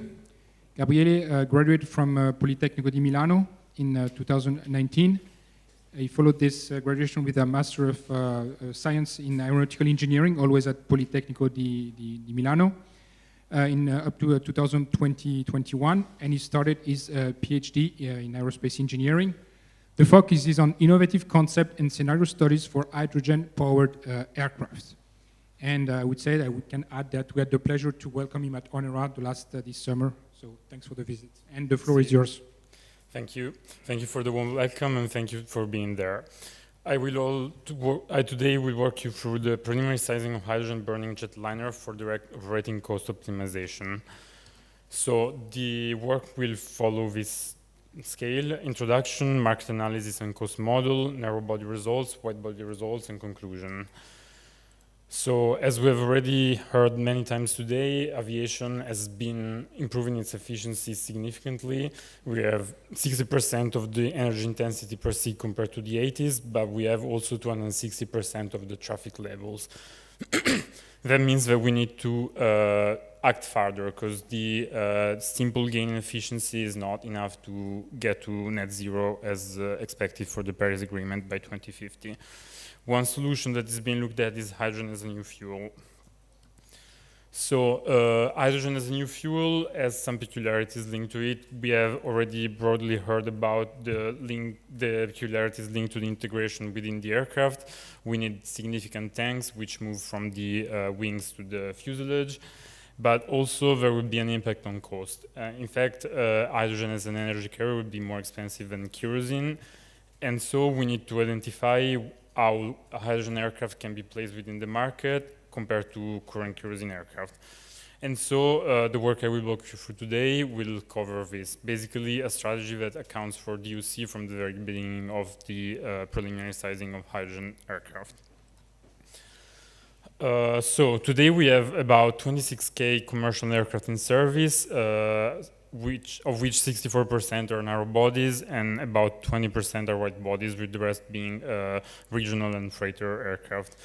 Gabriele graduated from Politecnico di Milano in 2019. He followed this graduation with a Master of Science in Aeronautical Engineering, always at Politecnico di Milano, up to 2020-21, and he started his PhD in Aerospace Engineering. The focus is on innovative concept and scenario studies for hydrogen-powered aircraft. And I would say that we can add that we had the pleasure to welcome him at Honora this summer. So thanks for the visit. And the floor is yours. Thank you. Thank you for the warm welcome and thank you for being there. I today will walk you through the preliminary sizing of hydrogen burning jetliner for direct operating cost optimization. So the work will follow this scale: introduction, market analysis and cost model, narrow body results, wide body results, and conclusion. So as we have already heard many times today, aviation has been improving its efficiency significantly. We have 60% of the energy intensity per seat compared to the 80s, but we have also 260% of the traffic levels. That means that we need to act further because the simple gain in efficiency is not enough to get to net zero as expected for the Paris Agreement by 2050. One solution that is being looked at is hydrogen as a new fuel. So hydrogen as a new fuel has some peculiarities linked to it. We have already broadly heard about the peculiarities linked to the integration within the aircraft. We need significant tanks which move from the wings to the fuselage, but also there will be an impact on cost. In fact, hydrogen as an energy carrier would be more expensive than kerosene, and so we need to identify how a hydrogen aircraft can be placed within the market compared to current kerosene aircraft. And so the work I will walk you through today will cover this. Basically a strategy that accounts for DOC from the very beginning of the preliminary sizing of hydrogen aircraft. So today we have about 26K commercial aircraft in service, of which 64% are narrow bodies and about 20% are wide bodies, with the rest being regional and freighter aircraft.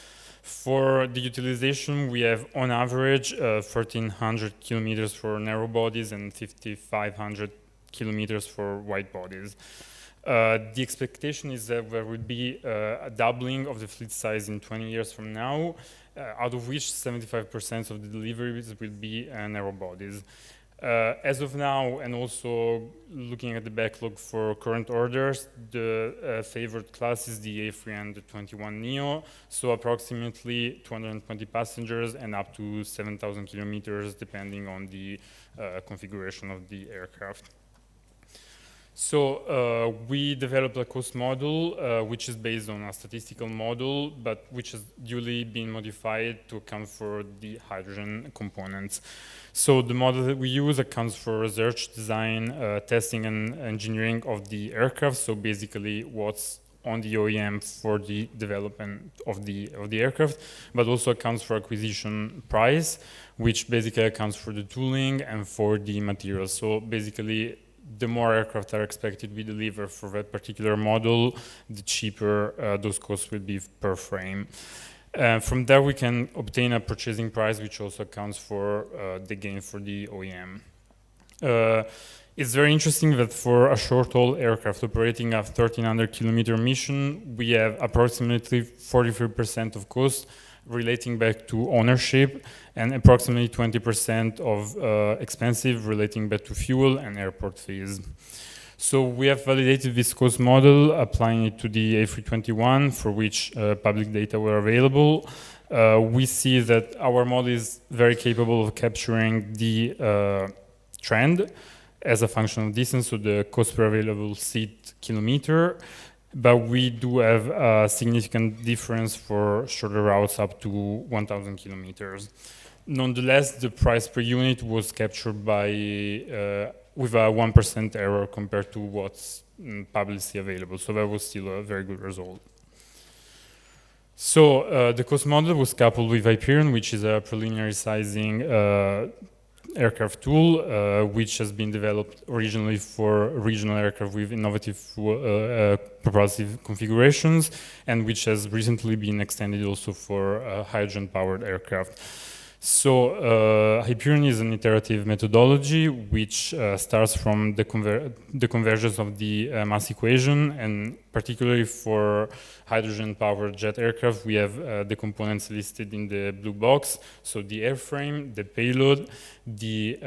For the utilization, we have on average 1,300 kilometers for narrow bodies and 5,500 kilometers for wide bodies. The expectation is that there will be a doubling of the fleet size in 20 years from now, out of which 75% of the deliveries will be narrow bodies. As of now, and also looking at the backlog for current orders, the favored class is the A321neo, so approximately 220 passengers and up to 7,000 kilometers, depending on the configuration of the aircraft. So we developed a cost model, which is based on a statistical model, but which has duly been modified to account for the hydrogen components. So the model that we use accounts for research, design, testing, and engineering of the aircraft. So basically what's on the OEM for the development of the aircraft, but also accounts for acquisition price, which basically accounts for the tooling and for the materials. So basically, the more aircraft are expected we deliver for that particular model, the cheaper those costs will be per frame. From there, we can obtain a purchasing price, which also accounts for the gain for the OEM. It's very interesting that for a short-haul aircraft operating a 1,300 kilometer mission, we have approximately 43% of cost relating back to ownership and approximately 20% of expensive relating back to fuel and airport fees. So we have validated this cost model, applying it to the A321, for which public data were available. We see that our model is very capable of capturing the trend as a function of distance, so the cost per available seat kilometer, but we do have a significant difference for shorter routes up to 1,000 kilometers. Nonetheless, the price per unit was captured by with a 1% error compared to what's publicly available, so that was still a very good result. So the cost model was coupled with Hyperion, which is a preliminary sizing aircraft tool, which has been developed originally for regional aircraft with innovative propulsive configurations, and which has recently been extended also for hydrogen-powered aircraft. So Hyperion is an iterative methodology which starts from the convergence of the mass equation, and particularly for hydrogen-powered jet aircraft, we have the components listed in the blue box. So the airframe, the payload, the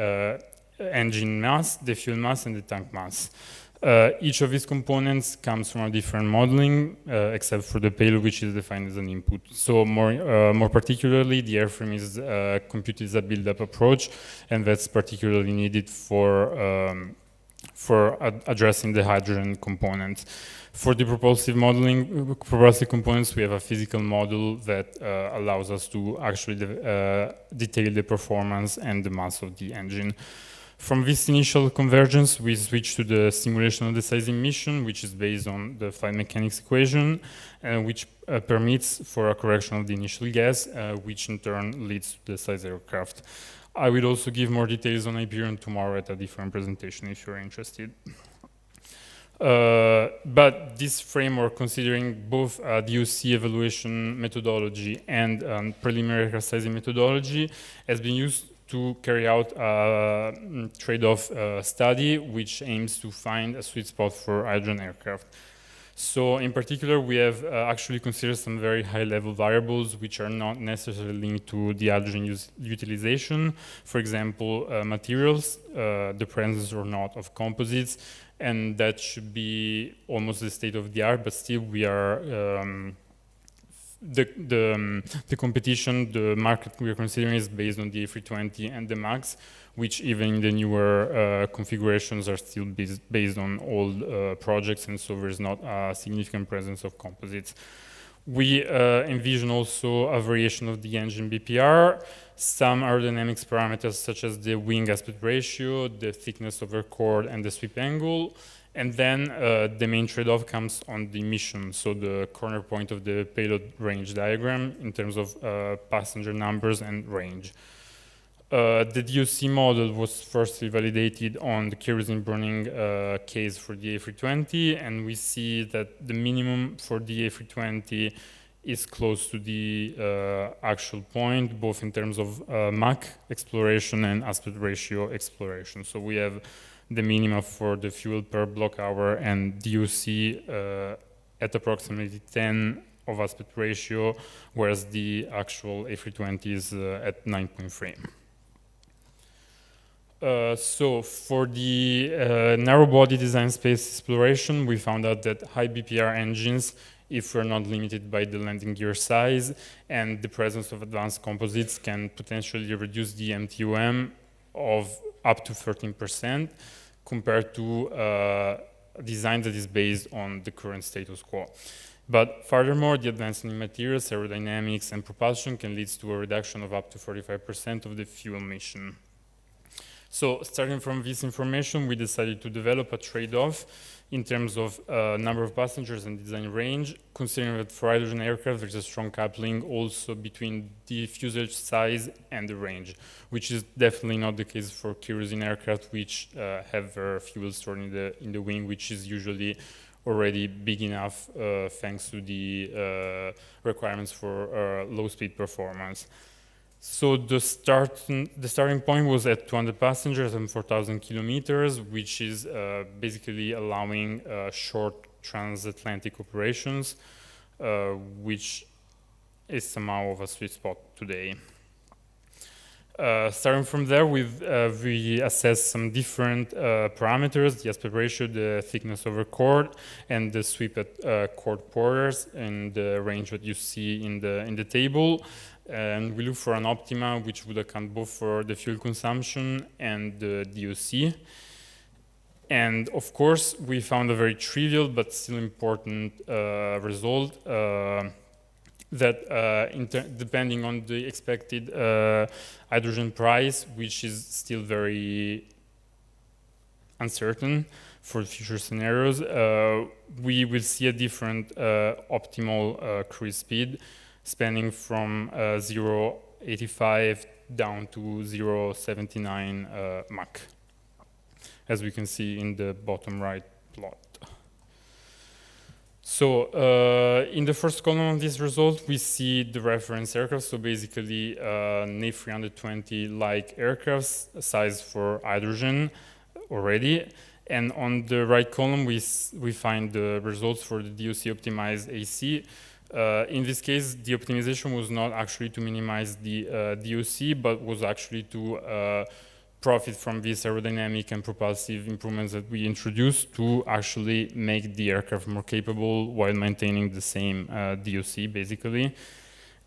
engine mass, the fuel mass, and the tank mass. Each of these components comes from a different modeling, except for the payload, which is defined as an input. So more particularly, the airframe is computed as a build-up approach, and that's particularly needed for addressing the hydrogen component. For the propulsive components, we have a physical model that allows us to actually detail the performance and the mass of the engine. From this initial convergence, we switch to the simulation of the sizing mission, which is based on the flight mechanics equation, which permits for a correction of the initial gas, which in turn leads to the size aircraft. I will also give more details on Hyperion tomorrow at a different presentation if you're interested. But this framework, considering both DOC evaluation methodology and preliminary aircraft sizing methodology, has been used to carry out a trade-off study which aims to find a sweet spot for hydrogen aircraft. So in particular, we have actually considered some very high-level variables which are not necessarily linked to the hydrogen utilization. For example, materials, the presence or not of composites, and that should be almost the state of the art, but still we are the competition, the market we are considering is based on the A320 and the MAX, which even in the newer configurations are still based on old projects, and so there's not a significant presence of composites. We envision also a variation of the engine BPR, some aerodynamics parameters such as the wing aspect ratio, the thickness of the cord, and the sweep angle. And then the main trade-off comes on the mission, so the corner point of the payload range diagram in terms of passenger numbers and range. The DOC model was firstly validated on the kerosene burning case for the A320, and we see that the minimum for the A320 is close to the actual point, both in terms of Mach exploration and aspect ratio exploration. So we have the minima for the fuel per block hour and DOC at approximately 10 of aspect ratio, whereas the actual A320 is at 9.3. So for the narrow body design space exploration, we found out that high BPR engines, if we're not limited by the landing gear size and the presence of advanced composites, can potentially reduce the MTOM of up to 13% compared to a design that is based on the current status quo. But furthermore, the advancement in materials, aerodynamics, and propulsion can lead to a reduction of up to 45% of the fuel emission. So starting from this information, we decided to develop a trade-off in terms of number of passengers and design range, considering that for hydrogen aircraft there's a strong coupling also between the fuselage size and the range, which is definitely not the case for kerosene aircraft, which have their fuel stored in the wing, which is usually already big enough thanks to the requirements for low speed performance. So the starting point was at 200 passengers and 4,000 kilometers, which is basically allowing short transatlantic operations, which is somehow of a sweet spot today. Starting from there, we assessed some different parameters: the aspect ratio, the thickness over chord, and the sweep at chord quarters, and the range that you see in the table. And we look for an optima which would account both for the fuel consumption and the DOC. And of course, we found a very trivial but still important result that depending on the expected hydrogen price, which is still very uncertain for future scenarios, we will see a different optimal cruise speed, spanning from 0.85 down to 0.79 Mach, as we can see in the bottom right plot. So in the first column of this result, we see the reference aircraft, so basically NA320-like aircrafts sized for hydrogen already. And on the right column, we find the results for the DOC optimized AC. In this case, the optimization was not actually to minimize the DOC, but was actually to profit from these aerodynamic and propulsive improvements that we introduced to actually make the aircraft more capable while maintaining the same DOC, basically.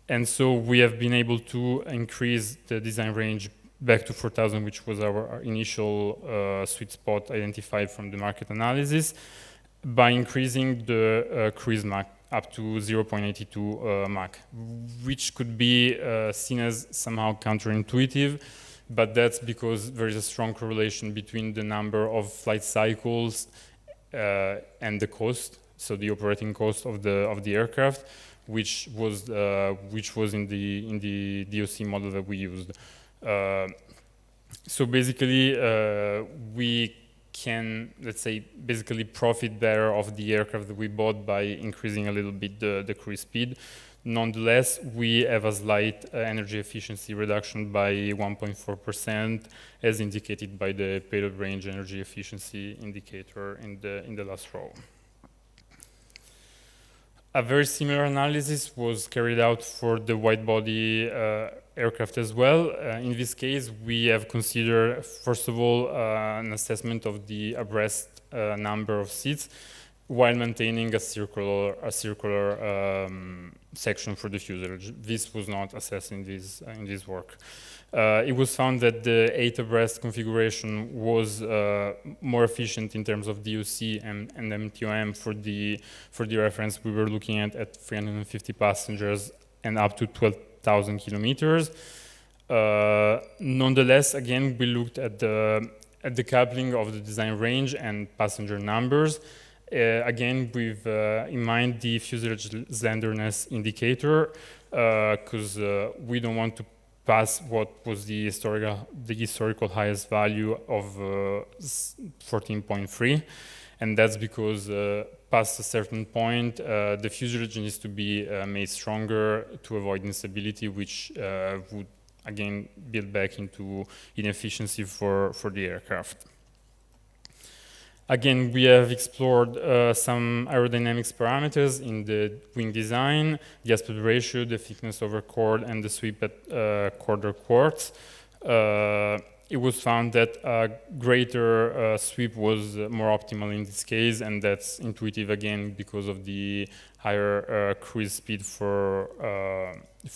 And so we have been able to increase the design range back to 4,000, which was our initial sweet spot identified from the market analysis, by increasing the cruise Mach up to 0.82 Mach, which could be seen as somehow counterintuitive, but that's because there is a strong correlation between the number of flight cycles and the cost, so the operating cost of the aircraft, which was in the DOC model that we used. So basically, we can, let's say, basically profit better of the aircraft that we bought by increasing a little bit the cruise speed. Nonetheless, we have a slight energy efficiency reduction by 1.4%, as indicated by the payload range energy efficiency indicator in the last row. A very similar analysis was carried out for the wide-body aircraft as well. In this case, we have considered, first of all, an assessment of the abreast number of seats, while maintaining a circular section for the fuselage. This was not assessed in this work. It was found that the 8 abreast configuration was more efficient in terms of DOC and MTOM for the reference we were looking at 350 passengers and up to 12,000 kilometers. Nonetheless, again, we looked at the coupling of the design range and passenger numbers. Again, with in mind the fuselage slenderness indicator, because we don't want to pass what was the historical highest value of 14.3, and that's because past a certain point, the fuselage needs to be made stronger to avoid instability, which would again build back into inefficiency for the aircraft. Again, we have explored some aerodynamics parameters in the wing design, the aspect ratio, the thickness over chord, and the sweep at quarter quarts. It was found that a greater sweep was more optimal in this case, and that's intuitive again because of the higher cruise speed for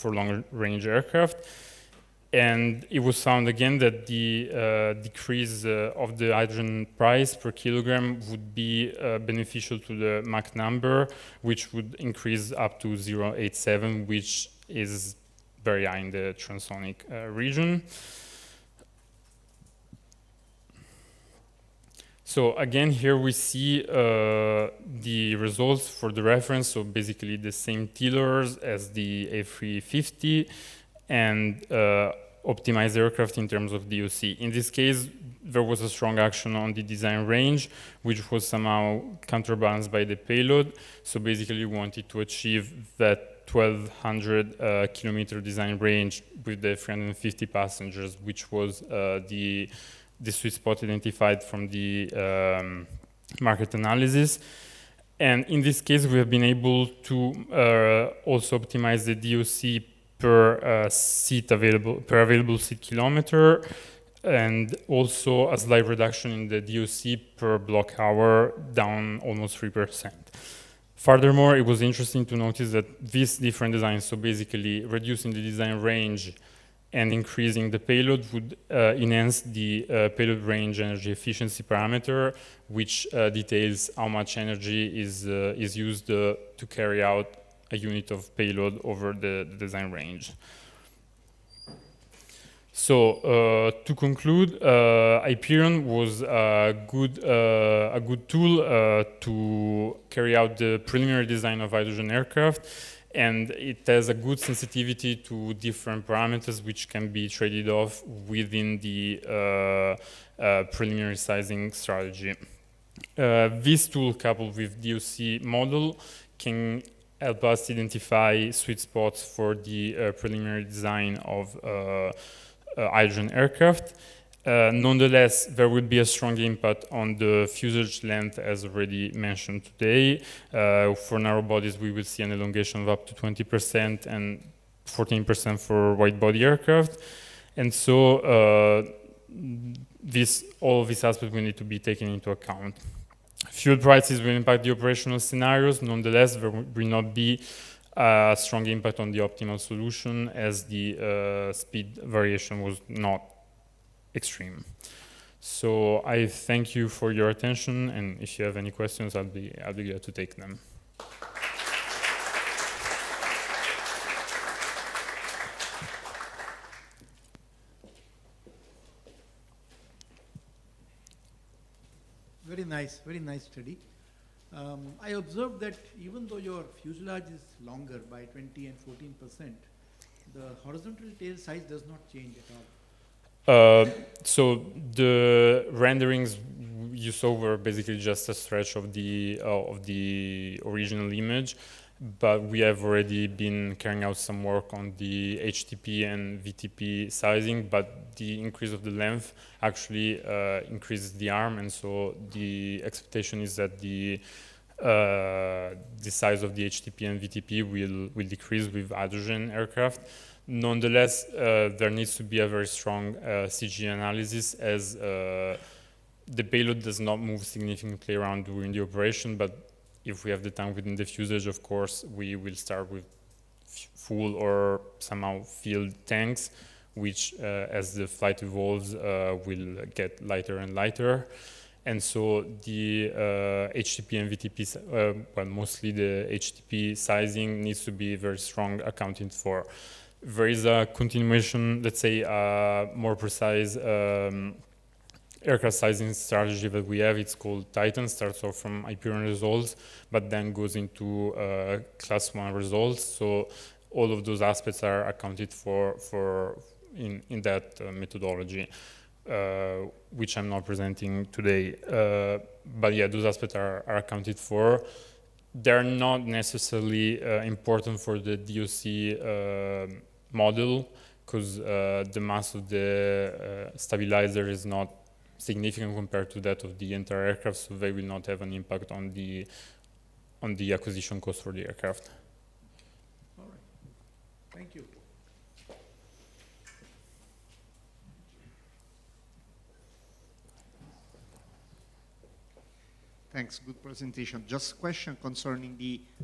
long-range aircraft. And it was found again that the decrease of the hydrogen price per kilogram would be beneficial to the Mach number, which would increase up to 0.87, which is very high in the transonic region. So again, here we see the results for the reference. So basically the same tillers as the A350 and optimized aircraft in terms of DOC. In this case, there was a strong action on the design range, which was somehow counterbalanced by the payload. So basically we wanted to achieve that 1200 kilometer design range with the 350 passengers, which was the sweet spot identified from the market analysis. And in this case, we have been able to also optimize the DOC per available seat kilometer, and also a slight reduction in the DOC per block hour, down almost 3%. Furthermore, it was interesting to notice that these different designs, so basically reducing the design range and increasing the payload, would enhance the payload range energy efficiency parameter, which details how much energy is used to carry out a unit of payload over the design range. So to conclude, Hyperion was a good tool to carry out the preliminary design of hydrogen aircraft, and it has a good sensitivity to different parameters which can be traded off within the preliminary sizing strategy. This tool, coupled with DOC model, can help us identify sweet spots for the preliminary design of hydrogen aircraft. Nonetheless, there will be a strong impact on the fuselage length, as already mentioned today. For narrow bodies, we will see an elongation of up to 20% and 14% for wide body aircraft. And so all of these aspects will need to be taken into account. Fuel prices will impact the operational scenarios. Nonetheless, there will not be a strong impact on the optimal solution, as the speed variation was not extreme. So I thank you for your attention, and if you have any questions, I'll be glad to take them. Very nice study. I observed that even though your fuselage is longer by 20 and 14%, the horizontal tail size does not change at all. So the renderings you saw were basically just a stretch of the original image, but we have already been carrying out some work on the HTP and VTP sizing, but the increase of the length actually increases the arm, and so the expectation is that the size of the HTP and VTP will decrease with hydrogen aircraft. Nonetheless, there needs to be a very strong CG analysis, as the payload does not move significantly around during the operation, but if we have the time within the fuselage, of course, we will start with full or somehow filled tanks, which as the flight evolves will get lighter and lighter. And so the HTP and VTP, well, mostly the HTP sizing needs to be very strong, accounted for. There is a continuation, let's say, more precise aircraft sizing strategy that we have. It's called Titan, starts off from Hyperion results, but then goes into class 1 results. So all of those aspects are accounted for in that methodology, which I'm not presenting today. But yeah, those aspects are accounted for. They're not necessarily important for the DOC model, because the mass of the stabilizer is not significant compared to that of the entire aircraft, so they will not have an impact on the acquisition cost for the aircraft. All right. Thank you. Thanks, good presentation. Just a question concerning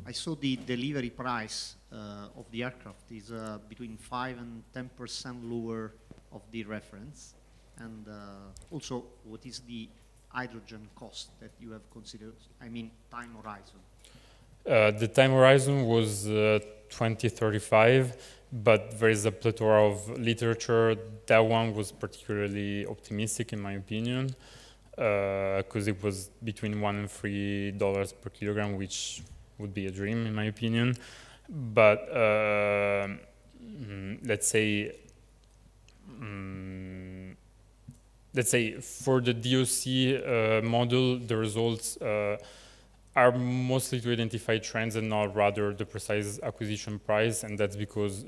I saw the delivery price of the aircraft is between 5 and 10% lower of the reference. And also, what is the hydrogen cost that you have considered? I mean, time horizon. The time horizon was 2035, but there is a plethora of literature. That one was particularly optimistic, in my opinion. because it was between $1 and $3 per kilogram, which would be a dream in my opinion. But let's say for the DOC model, the results are mostly to identify trends and not rather the precise acquisition price, and that's because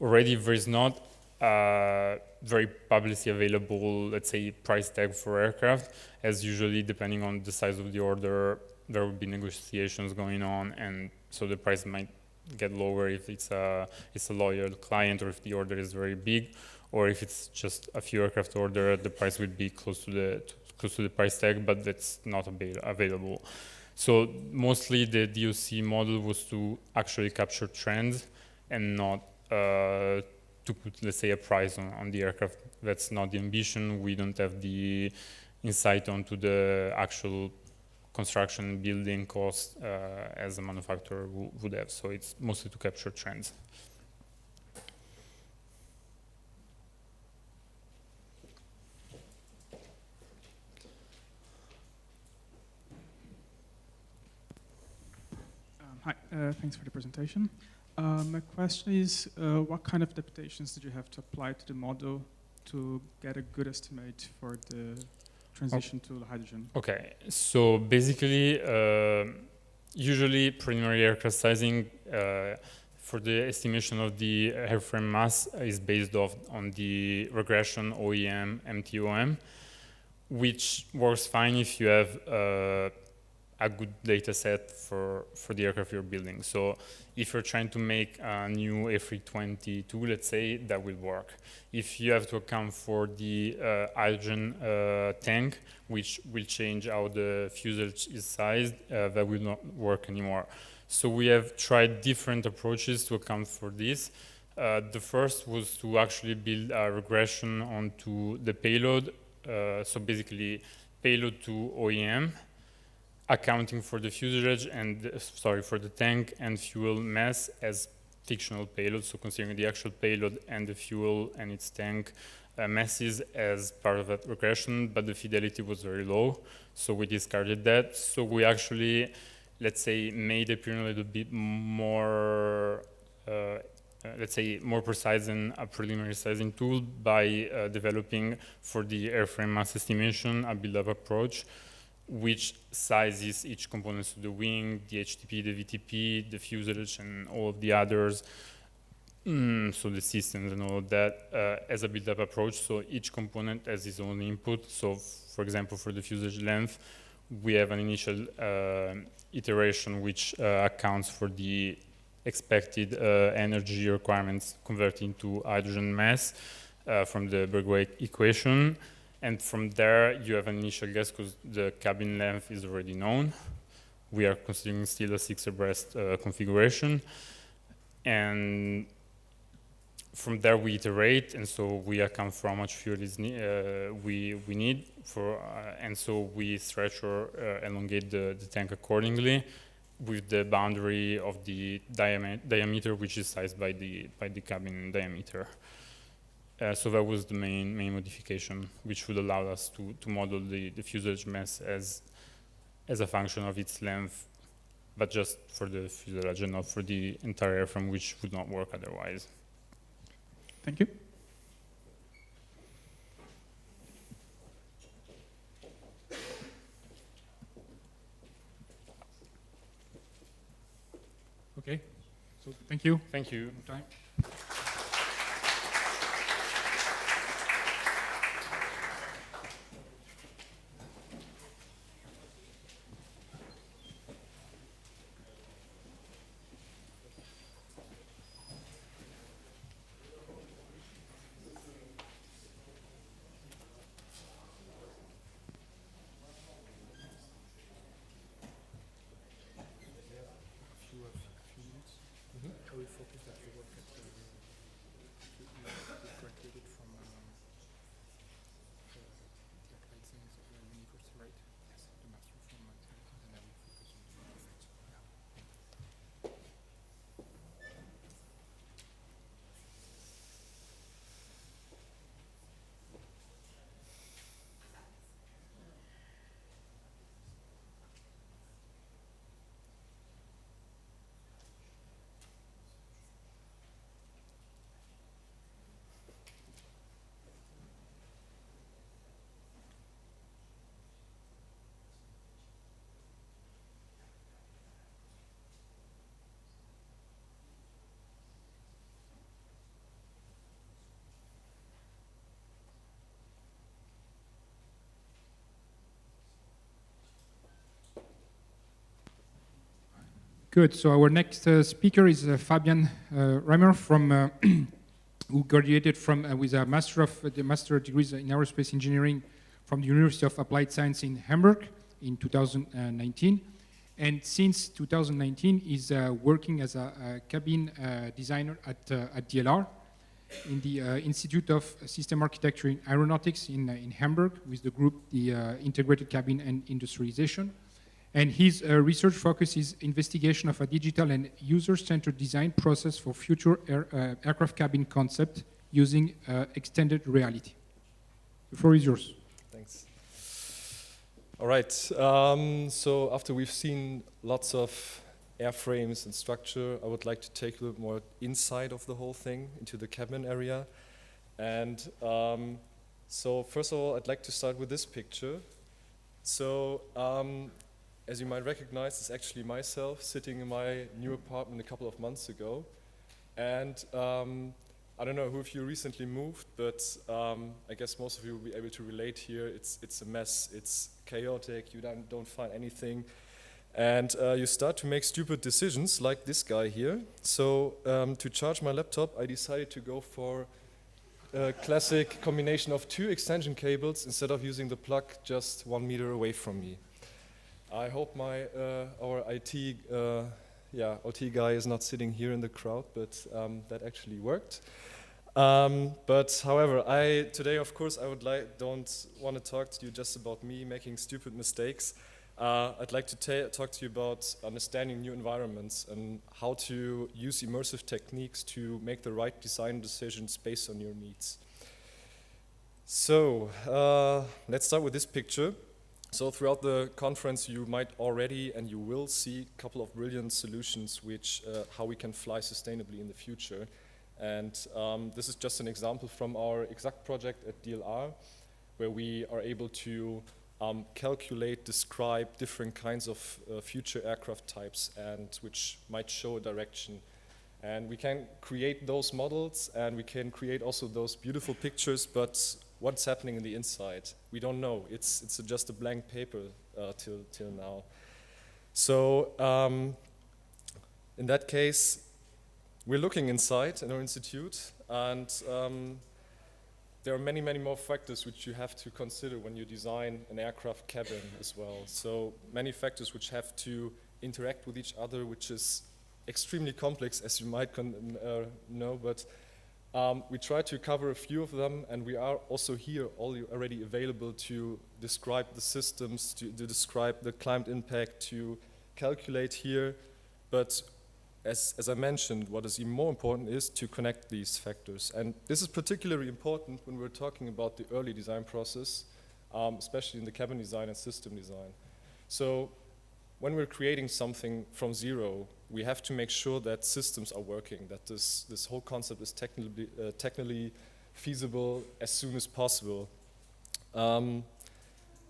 already there is not very publicly available, let's say, price tag for aircraft, as usually depending on the size of the order, there will be negotiations going on, and so the price might get lower if it's a loyal client, or if the order is very big, or if it's just a few aircraft order, the price would be close to the price tag, but that's not available. So mostly the DOC model was to actually capture trends and not to put, let's say, a price on the aircraft. That's not the ambition. We don't have the insight onto the actual construction building cost as a manufacturer would have. So it's mostly to capture trends. Hi, thanks for the presentation. My question is, what kind of adaptations did you have to apply to the model to get a good estimate for the transition to hydrogen? Okay, so basically, usually preliminary aircraft sizing for the estimation of the airframe mass is based on the regression OEM MTOM, which works fine if you have a good data set for the aircraft you're building. So if you're trying to make a new A322, let's say, that will work. If you have to account for the hydrogen tank, which will change how the fuselage is sized, that will not work anymore. So we have tried different approaches to account for this. The first was to actually build a regression onto the payload. So basically, payload to OEM, accounting for the fuselage and for the tank and fuel mass as fictional payload, so considering the actual payload and the fuel and its tank masses as part of that regression, but the fidelity was very low, so we discarded that. So we actually, let's say, made it a little bit more, let's say, more precise than a preliminary sizing tool by developing for the airframe mass estimation a build-up approach, which sizes each component of the wing, the HTP, the VTP, the fuselage, and all of the others, so the systems and all of that, as a build-up approach. So each component has its own input. So, for example, for the fuselage length, we have an initial iteration which accounts for the expected energy requirements converted into hydrogen mass from the Bergway equation. And from there, you have an initial guess because the cabin length is already known. We are considering still a 6 abreast configuration. And from there, we iterate, and so we account for how much fuel is we need for, and so we stretch or elongate the tank accordingly with the boundary of the diameter, which is sized by the cabin diameter. So that was the main modification, which would allow us to model the fuselage mass as a function of its length, but just for the fuselage and not for the entire airframe, which would not work otherwise. Thank you. Okay, so thank you. Thank you. Time. Good. So our next speaker is Fabian Reimer from who graduated from with a master degrees in aerospace engineering from the University of Applied Science in Hamburg in 2019, and since 2019 is working as a cabin designer at DLR in the Institute of System Architecture in Aeronautics in Hamburg with the group the Integrated Cabin and Industrialization. And his research focus is investigation of a digital and user-centered design process for future aircraft cabin concept using extended reality. The floor is yours. Thanks. All right, so after we've seen lots of airframes and structure, I would like to take a little more inside of the whole thing into the cabin area. And so first of all, I'd like to start with this picture. So as you might recognize, it's actually myself sitting in my new apartment a couple of months ago. And I don't know who of you recently moved, but I guess most of you will be able to relate here. It's a mess, it's chaotic, you don't find anything. And you start to make stupid decisions like this guy here. So to charge my laptop, I decided to go for a classic combination of 2 extension cables instead of using the plug just 1 meter away from me. I hope our OT guy is not sitting here in the crowd, but that actually worked. But however, today, of course, don't want to talk to you just about me making stupid mistakes. I'd like to talk to you about understanding new environments and how to use immersive techniques to make the right design decisions based on your needs. So let's start with this picture. So throughout the conference, you might already and you will see a couple of brilliant solutions which how we can fly sustainably in the future. And this is just an example from our exact project at DLR, where we are able to calculate, describe different kinds of future aircraft types and which might show a direction. And we can create those models and we can create also those beautiful pictures, but what's happening in the inside? We don't know. It's just a blank paper till now. So in that case, we're looking inside in our institute, and there are many, many more factors which you have to consider when you design an aircraft cabin as well. So many factors which have to interact with each other, which is extremely complex, as you might know, but we try to cover a few of them, and we are also here already available to describe the systems, to describe the climate impact, to calculate here. But as I mentioned, what is even more important is to connect these factors. And this is particularly important when we're talking about the early design process, especially in the cabin design and system design. So when we're creating something from zero, we have to make sure that systems are working, that this whole concept is technically feasible as soon as possible.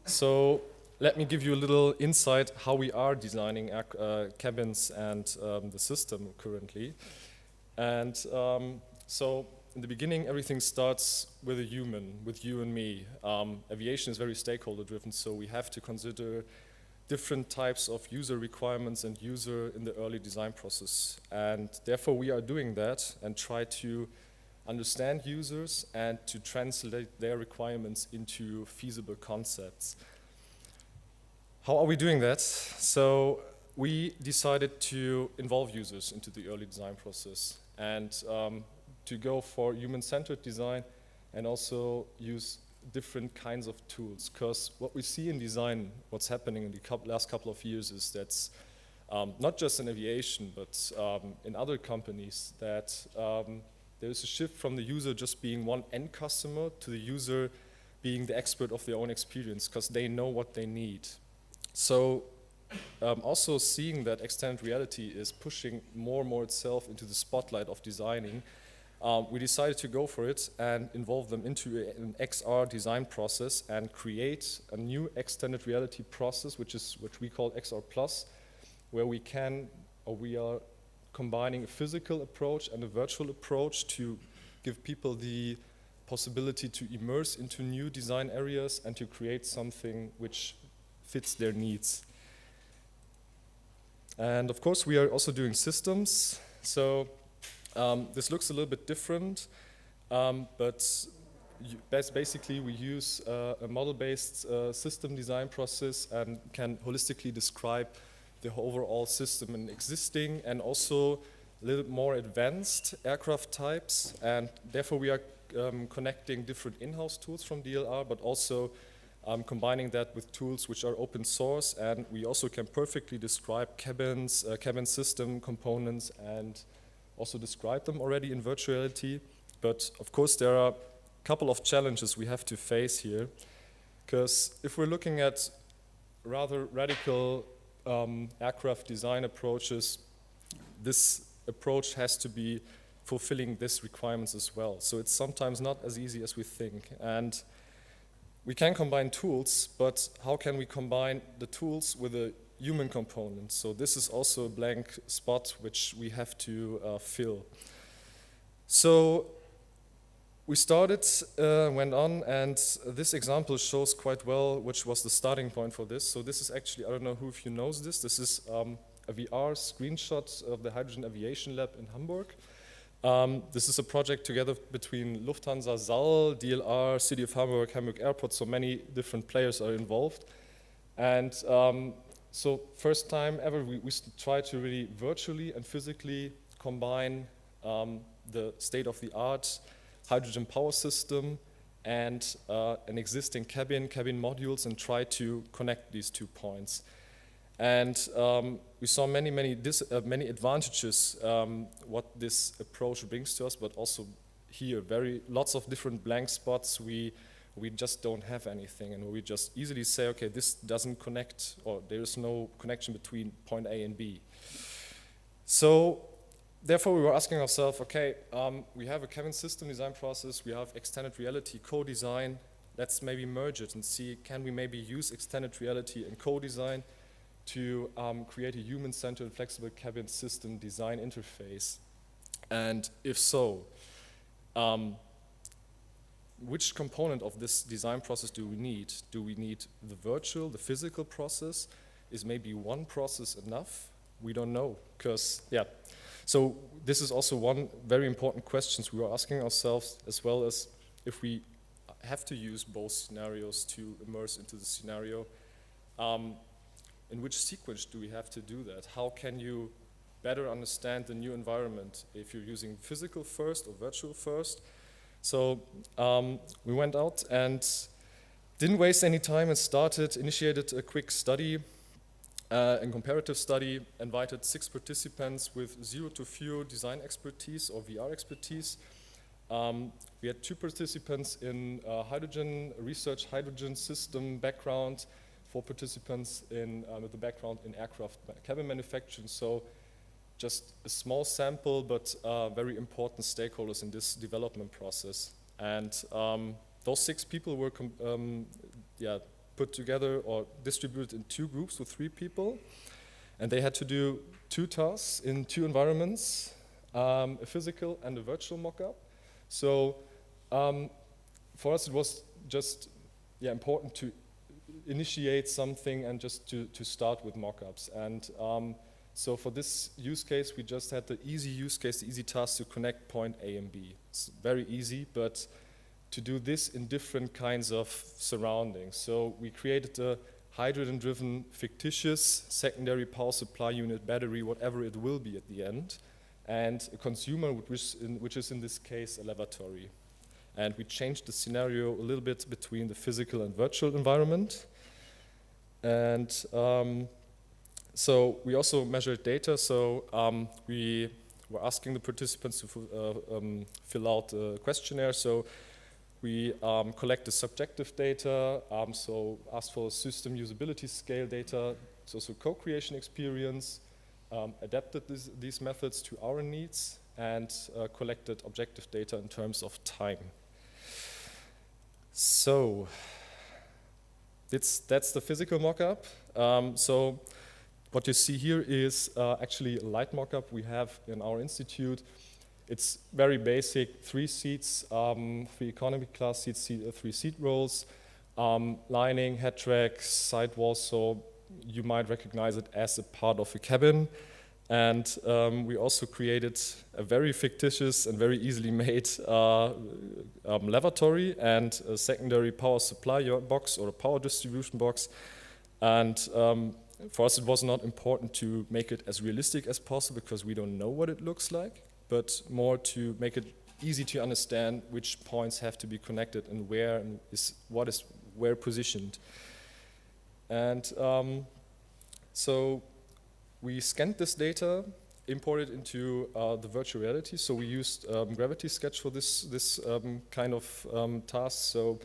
So let me give you a little insight how we are designing cabins and the system currently. And so in the beginning, everything starts with a human, with you and me. Aviation is very stakeholder driven, so we have to consider different types of user requirements and user in the early design process. And therefore we are doing that and try to understand users and to translate their requirements into feasible concepts. How are we doing that? So we decided to involve users into the early design process and to go for human-centered design and also use different kinds of tools, because what we see in design, what's happening in the last couple of years is that's not just in aviation, but in other companies, that there's a shift from the user just being one end customer to the user being the expert of their own experience, because they know what they need. So also seeing that extended reality is pushing more and more itself into the spotlight of designing, we decided to go for it and involve them into an XR design process and create a new extended reality process, which we call XR Plus, where we are combining a physical approach and a virtual approach to give people the possibility to immerse into new design areas and to create something which fits their needs. And of course, we are also doing systems. So this looks a little bit different, but basically we use a model-based system design process and can holistically describe the overall system in existing and also a little more advanced aircraft types. And therefore we are connecting different in-house tools from DLR, but also combining that with tools which are open source, and we also can perfectly describe cabins, cabin system components, and also describe them already in virtual reality. But of course there are a couple of challenges we have to face here, because if we're looking at rather radical aircraft design approaches, this approach has to be fulfilling these requirements as well. So it's sometimes not as easy as we think. And we can combine tools, but how can we combine the tools with a human component? So this is also a blank spot which we have to fill. So we started, went on, and this example shows quite well which was the starting point for this. So this is actually, I don't know who of you knows this. This is a VR screenshot of the Hydrogen Aviation Lab in Hamburg. This is a project together between Lufthansa, Saal, DLR, City of Hamburg, Hamburg Airport, so many different players are involved. And so first time ever we try to really virtually and physically combine the state-of-the-art hydrogen power system and an existing cabin modules and try to connect these 2 points. And we saw many advantages what this approach brings to us, but also here lots of different blank spots we just don't have anything, and we just easily say, okay, this doesn't connect, or there is no connection between point A and B. So therefore we were asking ourselves, okay, we have a cabin system design process, we have extended reality co-design, let's maybe merge it and see, can we maybe use extended reality and co-design to create a human-centered and flexible cabin system design interface? And if so, which component of this design process do we need? Do we need the virtual, the physical process? Is maybe one process enough? We don't know, because, yeah. So this is also one very important question we were asking ourselves, as well as if we have to use both scenarios to immerse into the scenario. In which sequence do we have to do that? How can you better understand the new environment if you're using physical first or virtual first? So we went out and didn't waste any time and initiated a quick study, a comparative study, invited 6 participants with 0 to few design expertise or VR expertise. We had 2 participants in hydrogen research, hydrogen system background, 4 participants with a background in aircraft cabin manufacturing. So just a small sample, but very important stakeholders in this development process. And those 6 people were put together or distributed in 2 groups with 3 people. And they had to do 2 tasks in 2 environments, a physical and a virtual mock-up. So for us it was just important to initiate something and just to start with mock-ups. And so for this use case, we just had the easy use case, the easy task to connect point A and B. It's very easy, but to do this in different kinds of surroundings. So we created a hydrogen-driven fictitious secondary power supply unit, battery, whatever it will be at the end, and a consumer, which is in this case a lavatory. And we changed the scenario a little bit between the physical and virtual environment. And so we also measured data. So we were asking the participants to fill out a questionnaire. So we collect the subjective data, so asked for system usability scale data, so also co-creation experience, adapted these methods to our needs, and collected objective data in terms of time. So that's the physical mock-up. So what you see here is actually a light mock-up we have in our institute. It's very basic, 3 seats, 3 economy class seats, 3 seat rows, lining, head tracks, side walls, so you might recognize it as a part of a cabin. And we also created a very fictitious and very easily made lavatory and a secondary power supply box or a power distribution box. And for us, it was not important to make it as realistic as possible because we don't know what it looks like, but more to make it easy to understand which points have to be connected and where and what is where positioned. And so we scanned this data, imported into the virtual reality. So we used Gravity Sketch for this kind of task. So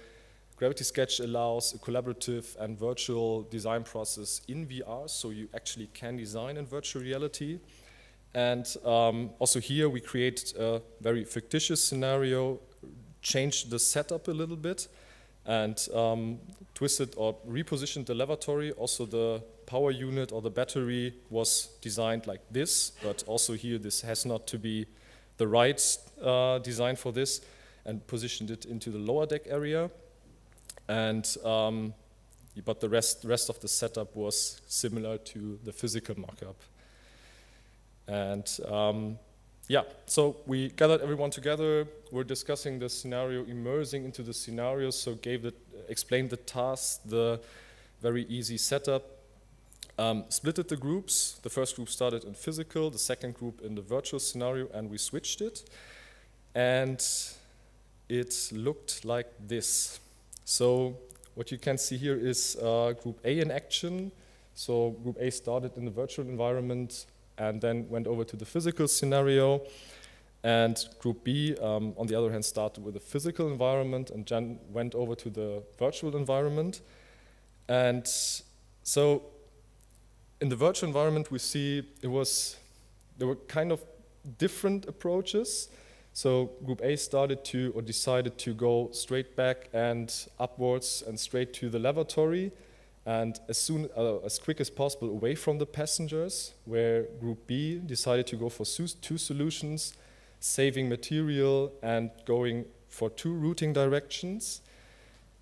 Gravity Sketch allows a collaborative and virtual design process in VR, so you actually can design in virtual reality. And also here we create a very fictitious scenario, changed the setup a little bit, and twisted or repositioned the lavatory. Also the power unit or the battery was designed like this, but also here this has not to be the right design for this, and positioned it into the lower deck area. And but the rest of the setup was similar to the physical mock-up. And yeah, so we gathered everyone together. We're discussing the scenario, immersing into the scenario. So explained the task, the very easy setup. Splitted the groups. The first group started in physical, the second group in the virtual scenario, and we switched it. And it looked like this. So what you can see here is Group A in action. So Group A started in the virtual environment and then went over to the physical scenario. And Group B, on the other hand, started with a physical environment and then went over to the virtual environment. And so in the virtual environment, we see there were kind of different approaches. So Group A decided to go straight back and upwards and straight to the lavatory, and as quick as possible away from the passengers, where Group B decided to go for two solutions, saving material and going for two routing directions.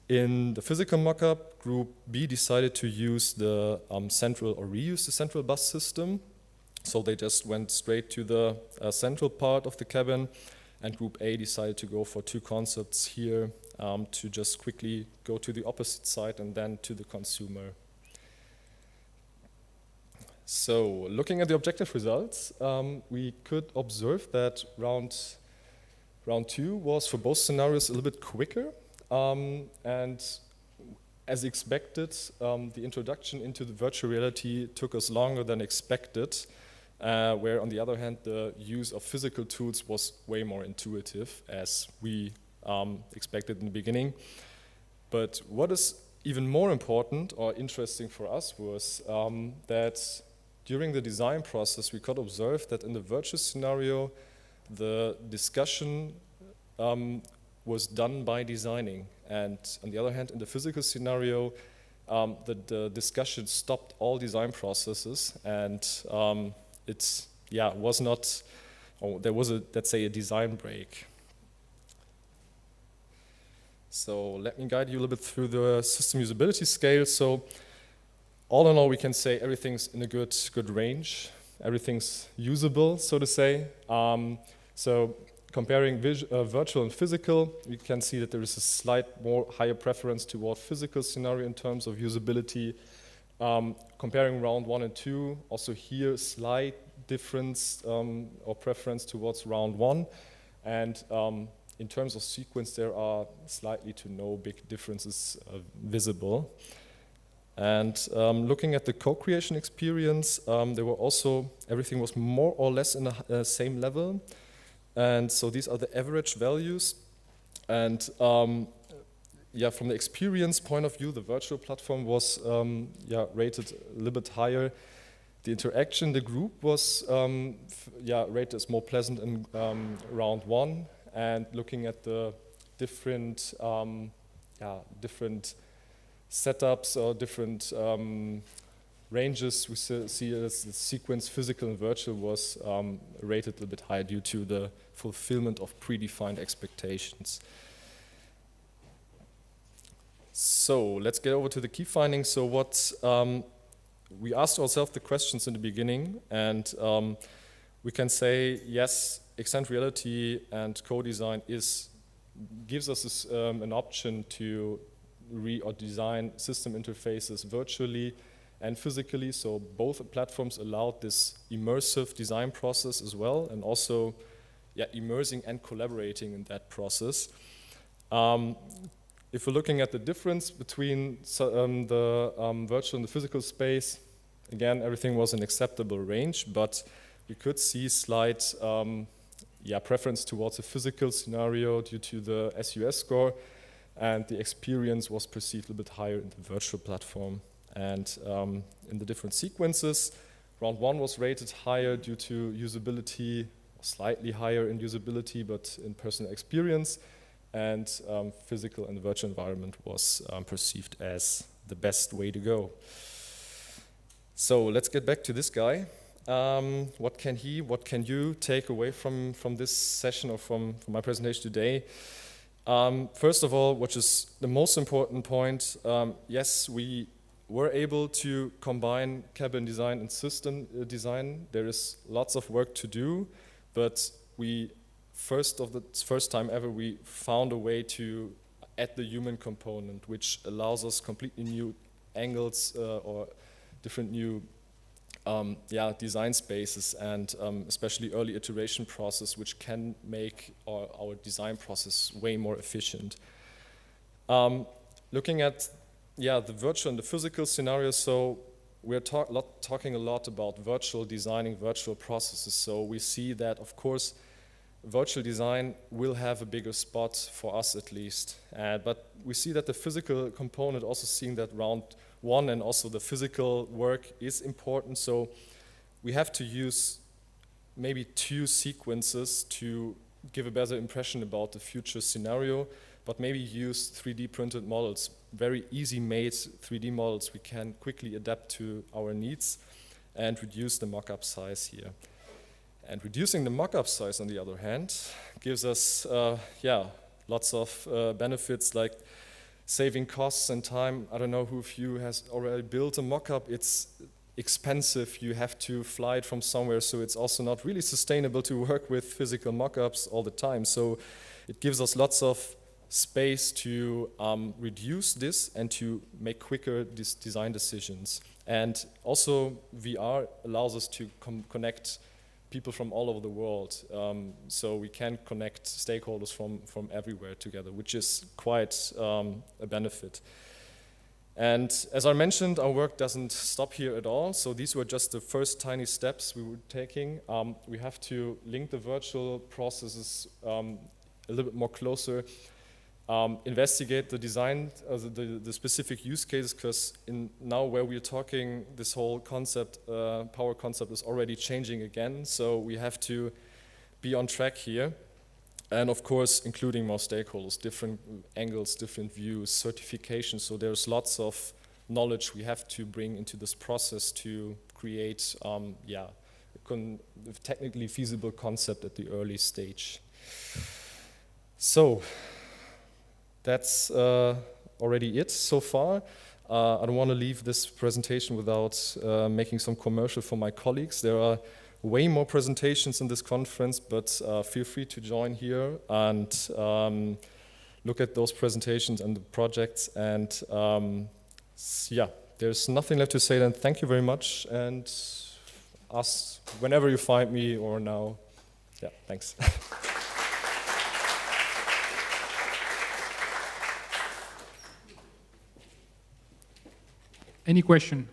In the physical mockup, Group B decided to use the reuse the central bus system. So they just went straight to the central part of the cabin. And Group A decided to go for two concepts here to just quickly go to the opposite side and then to the consumer. So looking at the objective results, we could observe that round two was for both scenarios a little bit quicker. And as expected, the introduction into the virtual reality took us longer than expected. Where on the other hand, the use of physical tools was way more intuitive, as we expected in the beginning. But what is even more important or interesting for us was that during the design process, we could observe that in the virtual scenario, the discussion was done by designing. And on the other hand, in the physical scenario, the discussion stopped all design processes, and was not, there was let's say a design break. So let me guide you a little bit through the system usability scale. So all in all, we can say everything's in a good range. Everything's usable, so to say. So comparing virtual and physical, we can see that there is a slight more higher preference toward physical scenario in terms of usability. Comparing round 1 and 2, also here slight difference or preference towards round 1. And in terms of sequence, there are slightly to no big differences visible. And looking at the co-creation experience, everything was more or less in the same level. And so these are the average values. And from the experience point of view, the virtual platform was rated a little bit higher. The interaction, the group was rated as more pleasant in round 1. And looking at the different setups or different ranges, we see as the sequence physical and virtual was rated a little bit higher due to the fulfillment of predefined expectations. So let's get over to the key findings. So what we asked ourselves the questions in the beginning, and we can say, yes, extended reality and co-design gives us an option to design system interfaces virtually and physically. So both platforms allowed this immersive design process as well, and also immersing and collaborating in that process. If we're looking at the difference between the virtual and the physical space, again, everything was in acceptable range, but we could see slight preference towards a physical scenario due to the SUS score, and the experience was perceived a bit higher in the virtual platform. And in the different sequences, round 1 was rated higher due to usability, slightly higher in usability, but in personal experience, and physical and virtual environment was perceived as the best way to go. So let's get back to this guy. What can you take away from this session or from my presentation today? First of all, which is the most important point, yes, we were able to combine cabin design and system design. There is lots of work to do, but first time ever, we found a way to add the human component, which allows us completely new angles or different new design spaces, and especially early iteration process, which can make our design process way more efficient. Looking at the virtual and the physical scenario, so we're talking a lot about virtual designing, virtual processes. So we see that, of course, virtual design will have a bigger spot for us at least. But we see that the physical component, also seeing that round 1 and also the physical work is important. So we have to use maybe 2 sequences to give a better impression about the future scenario, but maybe use 3D printed models, very easy made 3D models we can quickly adapt to our needs and reduce the mock-up size here. And reducing the mock-up size, on the other hand, gives us lots of benefits, like saving costs and time. I don't know who of you has already built a mock-up. It's expensive. You have to fly it from somewhere, so it's also not really sustainable to work with physical mock-ups all the time. So it gives us lots of space to reduce this and to make quicker design decisions. And also VR allows us to connect people from all over the world, so we can connect stakeholders from everywhere together, which is quite a benefit. And as I mentioned, our work doesn't stop here at all, so these were just the first tiny steps we were taking. We have to link the virtual processes a little bit more closer, investigate the design, the specific use cases, because now where we're talking, this whole concept, power concept is already changing again, so we have to be on track here. And of course, including more stakeholders, different angles, different views, certification, so there's lots of knowledge we have to bring into this process to create a technically feasible concept at the early stage. So, that's already it so far. I don't want to leave this presentation without making some commercial for my colleagues. There are way more presentations in this conference, but feel free to join here and look at those presentations and the projects. And there's nothing left to say then. Thank you very much, and ask whenever you find me or now. Yeah, thanks. Any question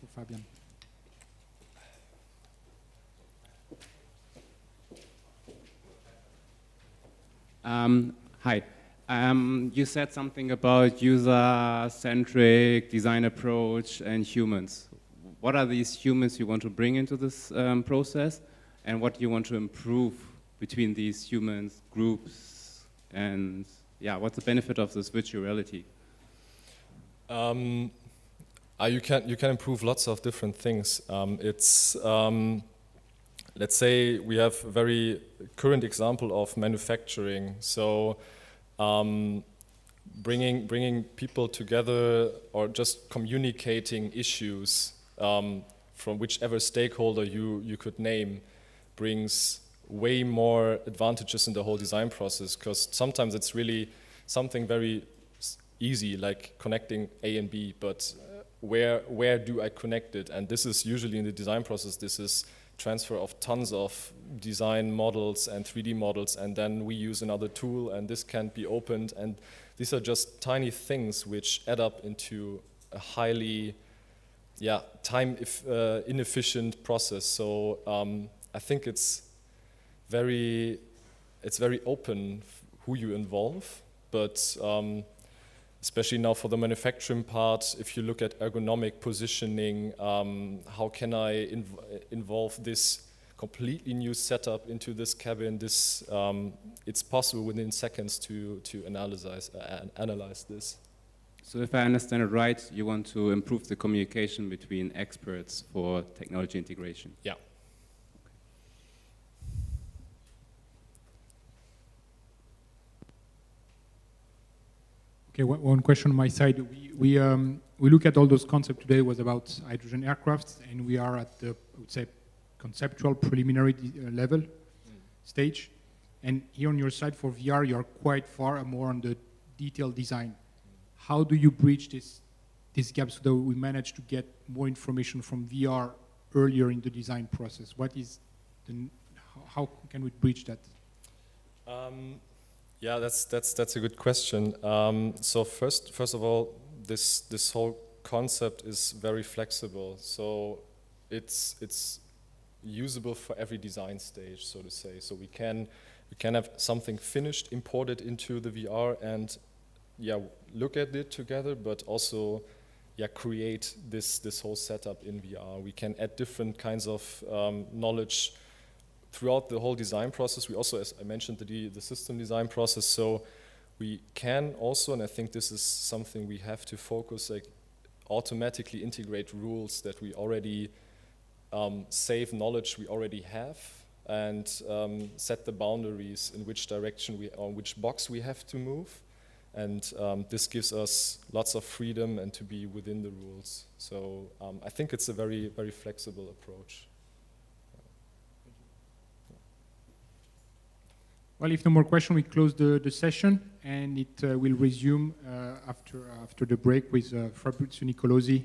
for Fabian? Hi. You said something about user-centric design approach and humans. What are these humans you want to bring into this process, and what do you want to improve between these humans, groups, and what's the benefit of this virtual reality? You can improve lots of different things. Let's say we have a very current example of manufacturing. So bringing people together or just communicating issues from whichever stakeholder you could name brings way more advantages in the whole design process, because sometimes it's really something very easy, like connecting A and B, but where do I connect it? And this is usually in the design process, this is transfer of tons of design models and 3D models, and then we use another tool and this can't be opened, and these are just tiny things which add up into a highly time inefficient process. So I think it's very open who you involve, but especially now for the manufacturing part, if you look at ergonomic positioning, how can I involve this completely new setup into this cabin? This it's possible within seconds to analyze this. So if I understand it right, you want to improve the communication between experts for technology integration. Yeah. Okay, one question on my side. We look at all those concepts today was about hydrogen aircrafts, and we are at the, I would say, conceptual preliminary level stage. And here on your side for VR, you're quite far more on the detailed design. How do you bridge this gap so that we manage to get more information from VR earlier in the design process? How can we bridge that? Yeah, that's a good question. So first of all, this whole concept is very flexible. So it's usable for every design stage, so to say. So we can have something finished, imported into the VR, and look at it together, but also create this whole setup in VR. We can add different kinds of knowledge throughout the whole design process. We also, as I mentioned, the system design process. So we can also, and I think this is something we have to focus, like automatically integrate rules that we already save knowledge we already have, and set the boundaries in which direction which box we have to move. And this gives us lots of freedom and to be within the rules. So I think it's a very, very flexible approach. Well, if no more questions, we close the session, and it will resume after the break with Fabrizio Nicolosi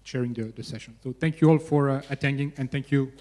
chairing the session. So thank you all for attending, and thank you.